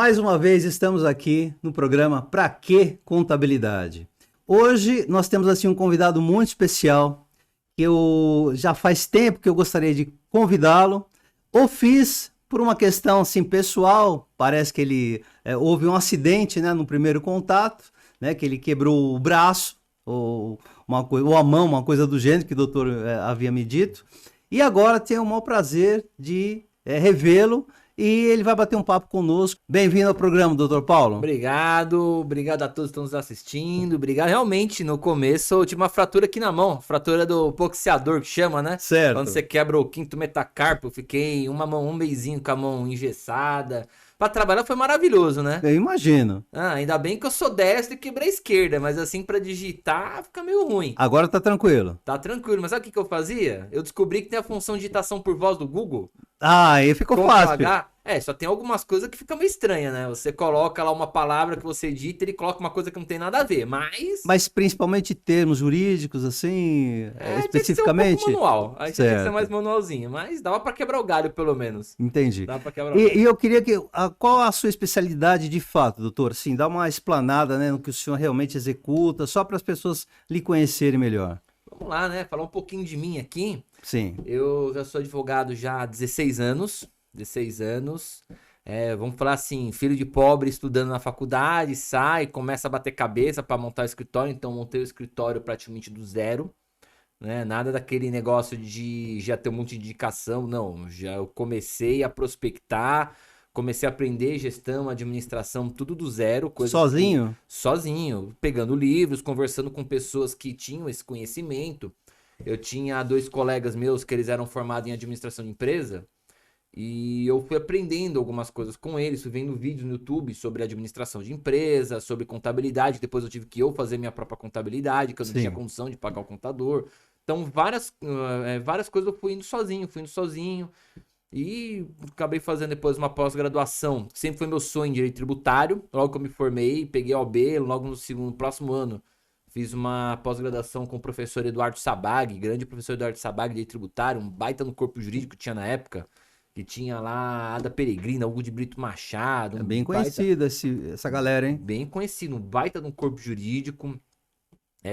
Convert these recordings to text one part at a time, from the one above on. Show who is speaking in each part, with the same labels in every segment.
Speaker 1: Mais uma vez estamos aqui no programa Pra Que Contabilidade? Hoje nós temos assim um convidado muito especial, que eu já faz tempo que eu gostaria de convidá-lo. O fiz por uma questão assim pessoal, parece que ele houve um acidente, né, no primeiro contato, né, que ele quebrou o braço ou ou a mão, uma coisa do gênero que o doutor havia me dito. E agora tenho o maior prazer de revê-lo. E ele vai bater um papo conosco. Bem-vindo ao programa, doutor Paulo.
Speaker 2: Obrigado a todos que estão nos assistindo. Obrigado. Realmente, no começo, eu tive uma fratura aqui na mão, fratura do boxeador que chama, né?
Speaker 1: Certo.
Speaker 2: Quando você quebra o quinto metacarpo, eu fiquei um mesinho com a mão engessada. Pra trabalhar foi maravilhoso, né?
Speaker 1: Eu imagino.
Speaker 2: Ainda bem que eu sou destro e quebrei a esquerda, mas assim, pra digitar, fica meio ruim.
Speaker 1: Agora tá tranquilo.
Speaker 2: Tá tranquilo, mas sabe o que eu fazia? Eu descobri que tem a função de digitação por voz do Google.
Speaker 1: Aí ficou fácil.
Speaker 2: Só tem algumas coisas que ficam meio estranhas, né? Você coloca lá uma palavra que você edita, ele coloca uma coisa que não tem nada a ver,
Speaker 1: Mas principalmente termos jurídicos, assim, especificamente?
Speaker 2: Tem que ser um pouco manual. Aí você tem que ser mais manualzinho, mas dava pra quebrar o galho, pelo menos.
Speaker 1: Entendi.
Speaker 2: Dava pra quebrar o galho.
Speaker 1: E eu queria que... Qual a sua especialidade de fato, doutor? Assim, dá uma explanada, né, no que o senhor realmente executa, só para as pessoas lhe conhecerem melhor.
Speaker 2: Vamos lá, né? Falar um pouquinho de mim aqui.
Speaker 1: Sim.
Speaker 2: Eu já sou advogado já há 16 anos. Vamos falar assim, filho de pobre estudando na faculdade, sai, começa a bater cabeça para montar o escritório. Então montei o escritório praticamente do zero, né? Nada daquele negócio de já ter um monte de indicação, não. Já eu comecei a prospectar, comecei a aprender gestão, administração, tudo do zero.
Speaker 1: Sozinho?
Speaker 2: Sozinho, pegando livros, conversando com pessoas que tinham esse conhecimento. Eu tinha 2 colegas meus que eles eram formados em administração de empresa. E eu fui aprendendo algumas coisas com eles, fui vendo vídeos no YouTube sobre administração de empresa, sobre contabilidade. Depois eu tive que fazer minha própria contabilidade, que eu não tinha condição de pagar o contador. Então, várias coisas eu fui indo sozinho. E acabei fazendo depois uma pós-graduação. Sempre foi meu sonho em direito tributário. Logo que eu me formei, peguei a OAB, logo no próximo ano. Fiz uma pós-graduação com o professor Eduardo Sabag, grande professor Eduardo Sabag, de direito tributário, um baita no corpo jurídico que tinha na época. Que tinha lá Ada Peregrina, Hugo de Brito Machado.
Speaker 1: É bem conhecida essa galera, hein?
Speaker 2: Bem conhecido, um baita no corpo jurídico.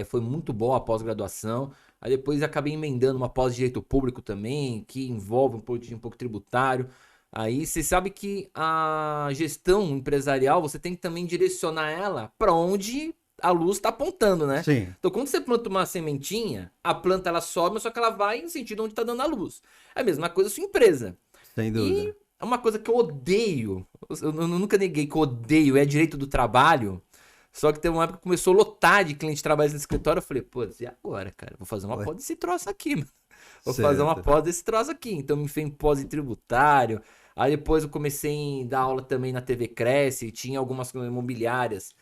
Speaker 2: Foi muito boa a pós-graduação. Aí depois acabei emendando uma pós-direito público também, que envolve um pouco tributário. Aí você sabe que a gestão empresarial, você tem que também direcionar ela para onde a luz está apontando, né?
Speaker 1: Sim.
Speaker 2: Então, quando você planta uma sementinha, a planta ela sobe, só que ela vai no sentido onde está dando a luz. É a mesma coisa a sua empresa.
Speaker 1: Sem dúvida.
Speaker 2: E é uma coisa que eu odeio, eu nunca neguei que eu odeio, é direito do trabalho. Só que teve uma época que começou a lotar de cliente trabalhando no escritório. Eu falei, pô, e agora, cara? Vou fazer uma pós desse troço aqui, mano. Vou fazer uma pós desse troço aqui. Então me enfiei em pós em tributário. Aí depois eu comecei a dar aula também na TV Cresce. Tinha algumas imobiliárias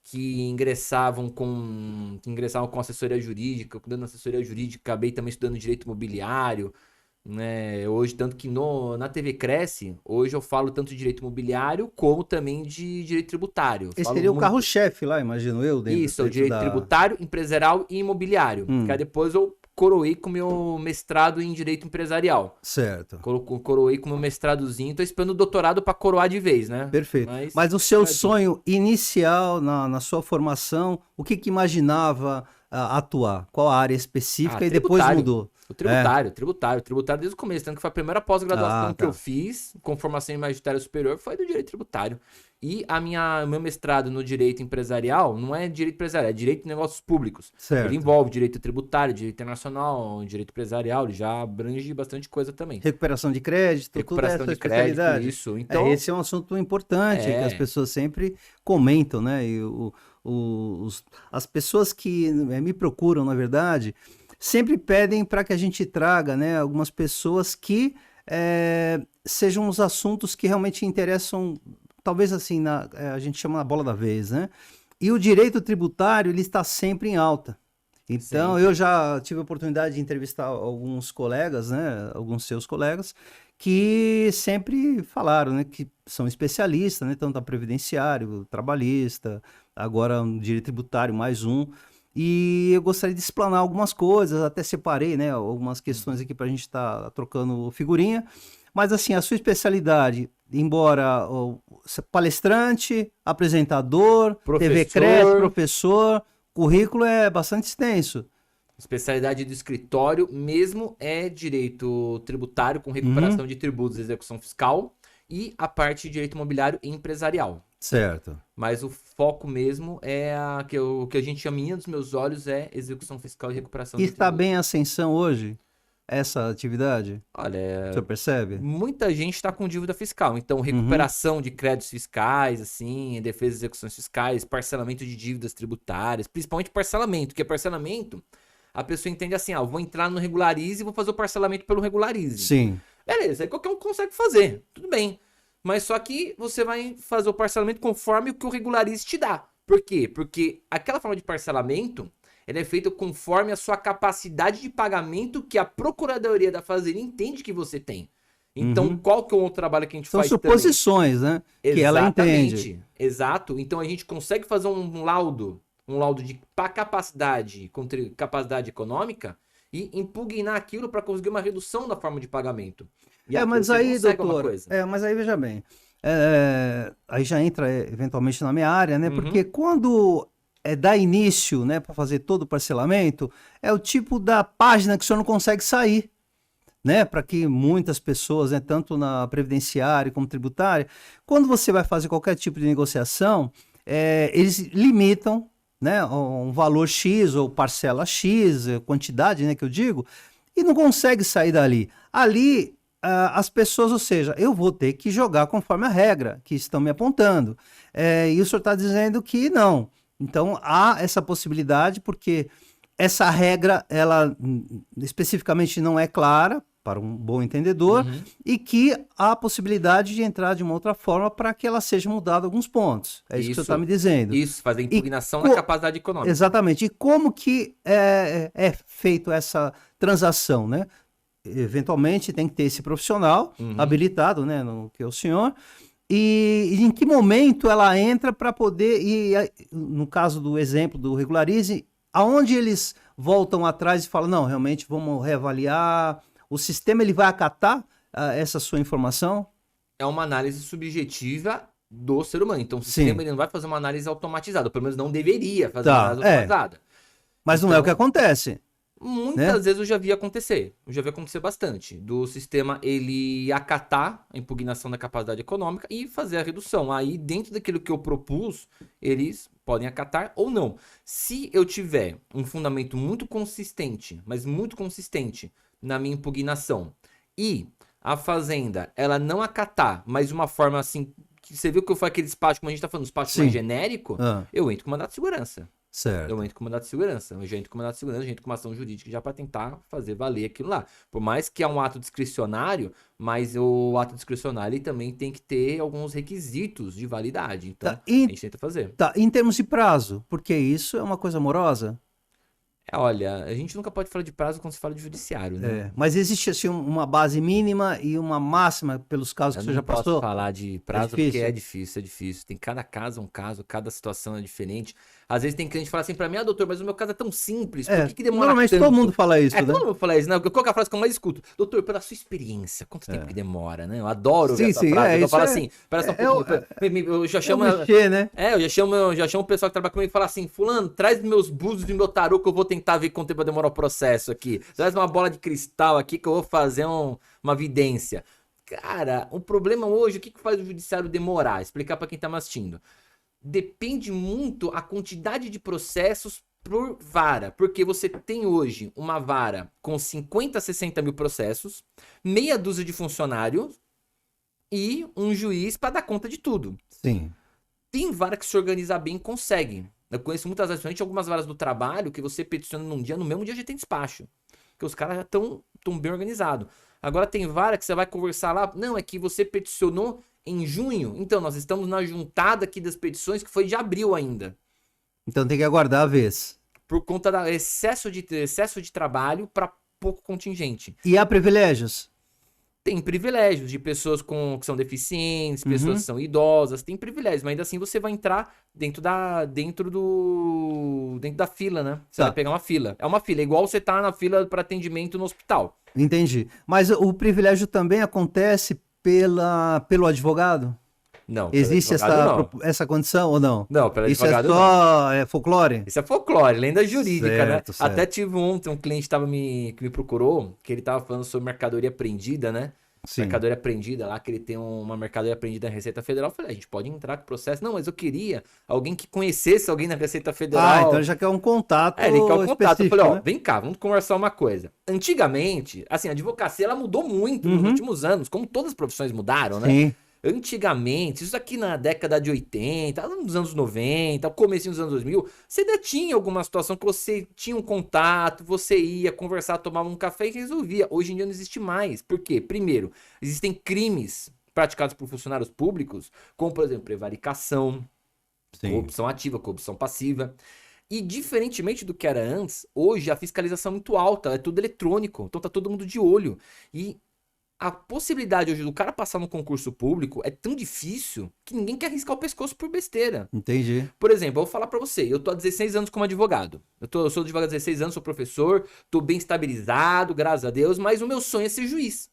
Speaker 2: que ingressavam com assessoria jurídica. Dando assessoria jurídica, acabei também estudando direito imobiliário. Né? Hoje, tanto que na TV Cresce, hoje eu falo tanto de direito imobiliário como também de direito tributário.
Speaker 1: Esse seria o carro-chefe lá, imagino eu.
Speaker 2: Isso, o direito tributário, empresarial e imobiliário. Que aí depois eu coroei com o meu mestrado em direito empresarial.
Speaker 1: Certo.
Speaker 2: Coroei com o meu mestradozinho, tô esperando o doutorado para coroar de vez, né?
Speaker 1: Perfeito. Mas o seu sonho inicial na sua formação, o que imaginava atuar? Qual a área específica e depois mudou?
Speaker 2: O tributário desde o começo, tanto que foi a primeira pós-graduação que eu fiz, com formação em magistério superior, foi do direito tributário. E meu mestrado no direito empresarial não é direito empresarial, é direito de negócios públicos.
Speaker 1: Certo.
Speaker 2: Ele envolve direito tributário, direito internacional, direito empresarial, ele já abrange bastante coisa também.
Speaker 1: Recuperação de crédito,
Speaker 2: recuperação de crédito, isso.
Speaker 1: Então, esse é um assunto importante que as pessoas sempre comentam, né? E as pessoas que me procuram, na verdade, sempre pedem para que a gente traga, né, algumas pessoas que sejam os assuntos que realmente interessam, talvez assim, a gente chama na bola da vez, né? E o direito tributário, ele está sempre em alta. Então, eu já tive a oportunidade de entrevistar alguns colegas, né, alguns seus colegas, que sempre falaram, né, que são especialistas, né, tanto a previdenciário, trabalhista, agora no direito tributário, mais um. E eu gostaria de explanar algumas coisas, até separei, né, algumas questões aqui para a gente estar trocando figurinha. Mas assim, a sua especialidade, embora palestrante, apresentador, TV Cresce, professor, currículo é bastante extenso.
Speaker 2: Especialidade do escritório mesmo é direito tributário com recuperação de tributos e execução fiscal e a parte de direito imobiliário e empresarial.
Speaker 1: Certo.
Speaker 2: Mas o foco mesmo é o que a gente chama, dos meus olhos, é execução fiscal e recuperação de tributos.
Speaker 1: E está bem em ascensão hoje, essa atividade?
Speaker 2: Olha,
Speaker 1: o senhor percebe?
Speaker 2: Muita gente está com dívida fiscal. Então, recuperação de créditos fiscais, assim, defesa de execuções fiscais, parcelamento de dívidas tributárias, principalmente parcelamento, porque parcelamento, a pessoa entende assim, eu vou entrar no Regularize e vou fazer o parcelamento pelo Regularize.
Speaker 1: Sim.
Speaker 2: Beleza, aí qualquer um consegue fazer, tudo bem. Mas só que você vai fazer o parcelamento conforme o que o Regularize te dá. Por quê? Porque aquela forma de parcelamento, ele é feito conforme a sua capacidade de pagamento que a Procuradoria da Fazenda entende que você tem. Então, qual que é o outro trabalho que a gente faz
Speaker 1: também? São suposições, né?
Speaker 2: Exatamente,
Speaker 1: que ela entende.
Speaker 2: Exato. Então, a gente consegue fazer um laudo de capacidade econômica e impugnar aquilo para conseguir uma redução da forma de pagamento.
Speaker 1: Mas aí, doutor, mas aí veja bem, aí já entra eventualmente na minha área, né? Porque quando dá início, né, para fazer todo o parcelamento, é o tipo da página que o senhor não consegue sair, né? Para que muitas pessoas, né, tanto na previdenciária como tributária, quando você vai fazer qualquer tipo de negociação, eles limitam, né, um valor X ou parcela X, quantidade, né, que eu digo, e não consegue sair dali. Ali, as pessoas, ou seja, eu vou ter que jogar conforme a regra que estão me apontando. E o senhor está dizendo que não. Então, há essa possibilidade, porque essa regra, ela especificamente não é clara para um bom entendedor, e que há a possibilidade de entrar de uma outra forma para que ela seja mudada alguns pontos. É isso que o senhor está me dizendo.
Speaker 2: Isso, fazer impugnação na capacidade econômica.
Speaker 1: Exatamente. E como que é feito essa transação, né? Eventualmente tem que ter esse profissional habilitado, né, que é o senhor, e em que momento ela entra para poder, no caso do exemplo do Regularize, aonde eles voltam atrás e falam, não, realmente vamos reavaliar, o sistema ele vai acatar essa sua informação?
Speaker 2: É uma análise subjetiva do ser humano, então o sistema ele não vai fazer uma análise automatizada, pelo menos não deveria fazer uma análise automatizada.
Speaker 1: Mas então, não é o que acontece.
Speaker 2: Muitas vezes eu já vi acontecer, bastante, do sistema ele acatar a impugnação da capacidade econômica e fazer a redução. Aí, dentro daquilo que eu propus, eles podem acatar ou não. Se eu tiver um fundamento muito consistente, mas muito consistente na minha impugnação, e a Fazenda, ela não acatar, mas de uma forma assim, que você viu que eu falei aquele despacho, como a gente tá falando, despacho mais genérico, eu entro com mandato de segurança.
Speaker 1: Certo.
Speaker 2: Eu entro com mandato de segurança, eu já entro com mandato de segurança, eu já entro com uma ação jurídica já para tentar fazer valer aquilo lá. Por mais que é um ato discricionário, mas o ato discricionário ele também tem que ter alguns requisitos de validade. Então, a gente tenta fazer.
Speaker 1: Em termos de prazo, porque isso é uma coisa morosa?
Speaker 2: Olha, a gente nunca pode falar de prazo quando se fala de judiciário, né?
Speaker 1: Mas existe assim uma base mínima e uma máxima pelos casos que você já passou?
Speaker 2: Eu não posso falar de prazo porque é difícil. Tem cada caso um caso, cada situação é diferente. Às vezes tem cliente que fala assim pra mim, doutor, mas o meu caso é tão simples, por que demora
Speaker 1: normalmente
Speaker 2: tanto?
Speaker 1: Todo mundo fala isso, né?
Speaker 2: Todo mundo fala isso, né? Qual que é a frase que eu mais escuto? Doutor, pela sua experiência, quanto tempo que demora, né? Eu adoro ver essa frase. Eu falo assim, espera só um pouquinho. Eu já chamo...
Speaker 1: né?
Speaker 2: Eu já chamo o pessoal que trabalha comigo e fala assim, fulano, traz meus búzios e meu tarô que eu vou tentar ver quanto tempo vai demorar o processo aqui. Traz uma bola de cristal aqui que eu vou fazer uma vidência. Cara, o problema hoje, o que faz o judiciário demorar? Explicar pra quem tá me assistindo. Depende muito a quantidade de processos por vara, porque você tem hoje uma vara com 50, 60 mil processos, meia dúzia de funcionários e um juiz para dar conta de tudo.
Speaker 1: Sim.
Speaker 2: Tem vara que se organizar bem consegue. Eu conheço muitas vezes, principalmente algumas varas do trabalho, que você peticiona num dia, no mesmo dia já tem despacho. Porque os caras já estão bem organizados. Agora tem vara que você vai conversar lá, não, é que você peticionou em junho, então nós estamos na juntada aqui das petições que foi de abril ainda.
Speaker 1: Então tem que aguardar a vez.
Speaker 2: Por conta do excesso de trabalho para pouco contingente.
Speaker 1: E há privilégios?
Speaker 2: Tem privilégios de pessoas que são deficientes, pessoas que são idosas, tem privilégios, mas ainda assim você vai entrar dentro da fila, né? Você vai pegar uma fila. É uma fila, igual você tá na fila para atendimento no hospital.
Speaker 1: Entendi. Mas o privilégio também acontece pelo advogado?
Speaker 2: Não,
Speaker 1: Existe
Speaker 2: advogado, não.
Speaker 1: essa condição ou não?
Speaker 2: Não, pelo
Speaker 1: Isso
Speaker 2: advogado
Speaker 1: é só folclore?
Speaker 2: Isso é folclore, lenda jurídica,
Speaker 1: Certo,
Speaker 2: né?
Speaker 1: certo.
Speaker 2: Até tive um cliente que me procurou, que ele tava falando sobre mercadoria apreendida, né?
Speaker 1: Sim.
Speaker 2: Mercadoria apreendida lá, que ele tem uma mercadoria apreendida na Receita Federal. Eu falei, a gente pode entrar com o processo. Não, mas eu queria alguém que conhecesse alguém na Receita Federal.
Speaker 1: Ah, então ele já quer um contato
Speaker 2: ele quer um contato. Eu falei, ó,
Speaker 1: né?
Speaker 2: vem cá, vamos conversar uma coisa. Antigamente, assim, a advocacia, ela mudou muito nos últimos anos, como todas as profissões mudaram, né?
Speaker 1: Sim.
Speaker 2: Antigamente, isso aqui na década de 80, nos anos 90, comecinho dos anos 2000, você ainda tinha alguma situação que você tinha um contato, você ia conversar, tomava um café e resolvia. Hoje em dia não existe mais. Por quê? Primeiro, existem crimes praticados por funcionários públicos, como, por exemplo, prevaricação, corrupção ativa, corrupção passiva. E diferentemente do que era antes, hoje a fiscalização é muito alta, é tudo eletrônico, então tá todo mundo de olho. E a possibilidade hoje do cara passar no concurso público é tão difícil que ninguém quer arriscar o pescoço por besteira.
Speaker 1: Entendi.
Speaker 2: Por exemplo, eu vou falar pra você, eu tô há 16 anos como advogado. Eu sou advogado há 16 anos, sou professor, tô bem estabilizado, graças a Deus, mas o meu sonho é ser juiz.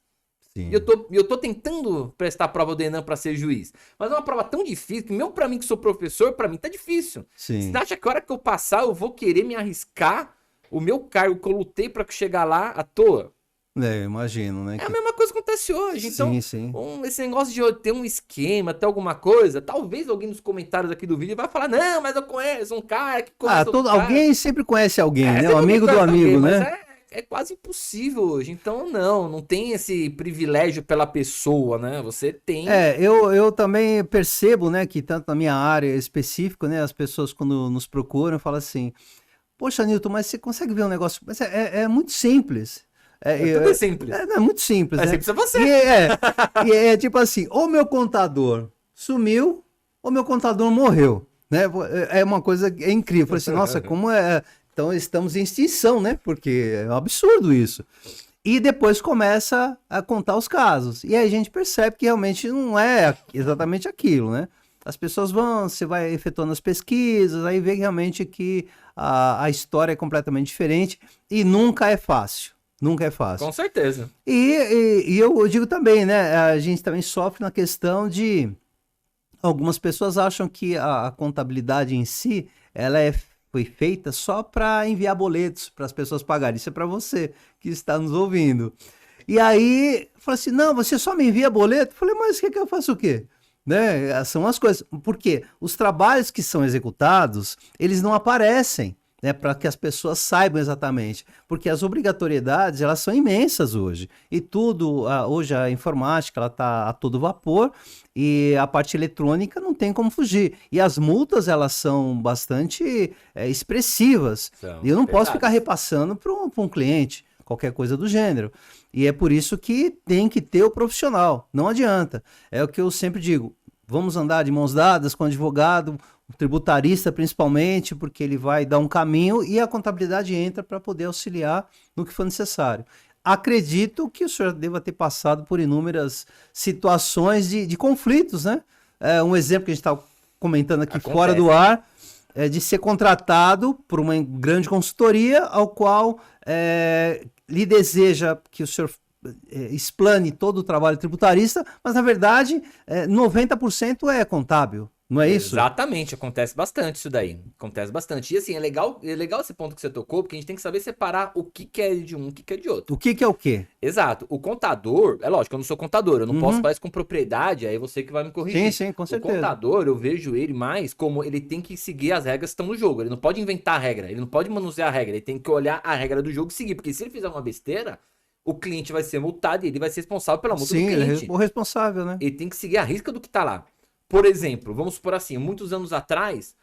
Speaker 1: Sim.
Speaker 2: E eu tô tentando prestar a prova do Enem pra ser juiz. Mas é uma prova tão difícil que pra mim que sou professor, pra mim tá difícil.
Speaker 1: Sim.
Speaker 2: Você acha que a hora que eu passar eu vou querer me arriscar o meu cargo que eu lutei pra chegar lá à toa?
Speaker 1: Eu imagino, né?
Speaker 2: É a mesma coisa que acontece hoje. Então,
Speaker 1: sim.
Speaker 2: Esse negócio de ter um esquema, ter alguma coisa, talvez alguém nos comentários aqui do vídeo vai falar, não, mas eu conheço um cara que conhece
Speaker 1: alguém sempre conhece alguém, né? Um amigo do
Speaker 2: alguém,
Speaker 1: amigo, né?
Speaker 2: Mas é quase impossível hoje. Então, não tem esse privilégio pela pessoa, né? Você tem...
Speaker 1: Eu também percebo, né, que tanto na minha área específica, né, as pessoas quando nos procuram falam assim, poxa, Nilton, mas você consegue ver um negócio... Mas é muito simples.
Speaker 2: Tudo simples.
Speaker 1: É muito simples,
Speaker 2: é
Speaker 1: né?
Speaker 2: simples pra você.
Speaker 1: E é tipo assim, ou meu contador sumiu, ou meu contador morreu, né? É uma coisa incrível. Eu falei assim, nossa, como é... Então estamos em extinção, né? Porque é um absurdo isso. E depois começa a contar os casos. E aí a gente percebe que realmente não é exatamente aquilo, né? As pessoas você vai efetuando as pesquisas, aí vê realmente que a história é completamente diferente e nunca é fácil. Nunca é fácil.
Speaker 2: Com certeza.
Speaker 1: E eu digo também, né? A gente também sofre na questão de... Algumas pessoas acham que a contabilidade em si, foi feita só para enviar boletos para as pessoas pagarem. Isso é para você que está nos ouvindo. E aí, fala assim, não, você só me envia boleto? Eu falei, mas o que eu faço o quê? Né? São as coisas. Porque os trabalhos que são executados, eles não aparecem, né, para que as pessoas saibam exatamente, porque as obrigatoriedades elas são imensas hoje e tudo, hoje a informática ela está a todo vapor e a parte eletrônica não tem como fugir e as multas elas são bastante expressivas e eu não posso ficar repassando para um cliente qualquer coisa do gênero e é por isso que tem que ter o profissional, não adianta, é o que eu sempre digo, vamos andar de mãos dadas com o advogado, o tributarista principalmente, porque ele vai dar um caminho e a contabilidade entra para poder auxiliar no que for necessário. Acredito que o senhor deva ter passado por inúmeras situações de conflitos, né? Um exemplo que a gente está comentando aqui fora do ar, é de ser contratado por uma grande consultoria, ao qual lhe deseja que o senhor explane todo o trabalho tributarista, mas na verdade 90% é contábil. Não é isso?
Speaker 2: Exatamente, acontece bastante isso daí. Acontece bastante. E assim, é legal esse ponto que você tocou, porque a gente tem que saber separar o que é de um e o que é de outro.
Speaker 1: O que é o quê?
Speaker 2: Exato. O contador, é lógico, eu não sou contador, eu não posso falar isso com propriedade, aí você que vai me corrigir.
Speaker 1: Sim, com certeza.
Speaker 2: O contador, eu vejo ele mais como ele tem que seguir as regras que estão no jogo. Ele não pode inventar a regra, ele não pode manusear a regra, ele tem que olhar a regra do jogo e seguir, porque se ele fizer uma besteira, o cliente vai ser multado e ele vai ser responsável pela multa do cliente.
Speaker 1: Sim, ele é o responsável, né?
Speaker 2: Ele tem que seguir a risca do que tá lá. Por exemplo, vamos supor assim, muitos anos atrás,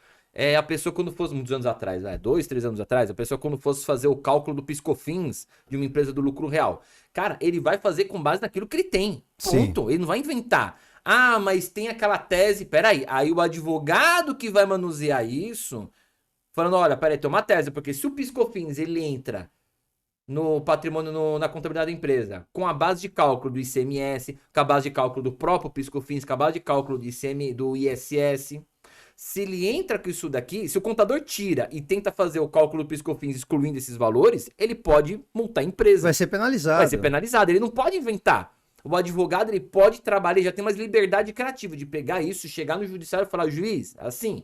Speaker 2: a pessoa quando fosse, muitos anos atrás, 2, 3 anos atrás, a pessoa quando fosse fazer o cálculo do PiscoFins de uma empresa do lucro real, cara, ele vai fazer com base naquilo que ele tem, ponto, Sim. Ele não vai inventar. Ah, mas tem aquela tese, peraí, aí o advogado que vai manusear isso, falando, olha, peraí, tem uma tese, porque se o PiscoFins ele entra no patrimônio, na contabilidade da empresa, com a base de cálculo do ICMS, com a base de cálculo do próprio PIS/COFINS, com a base de cálculo do ISS. Se ele entra com isso daqui, se o contador tira e tenta fazer o cálculo do PIS/COFINS excluindo esses valores, ele pode multar a empresa.
Speaker 1: Vai ser penalizado.
Speaker 2: Vai ser penalizado. Ele não pode inventar. O advogado, ele pode trabalhar, ele já tem mais liberdade criativa de pegar isso, chegar no judiciário e falar, juiz, assim,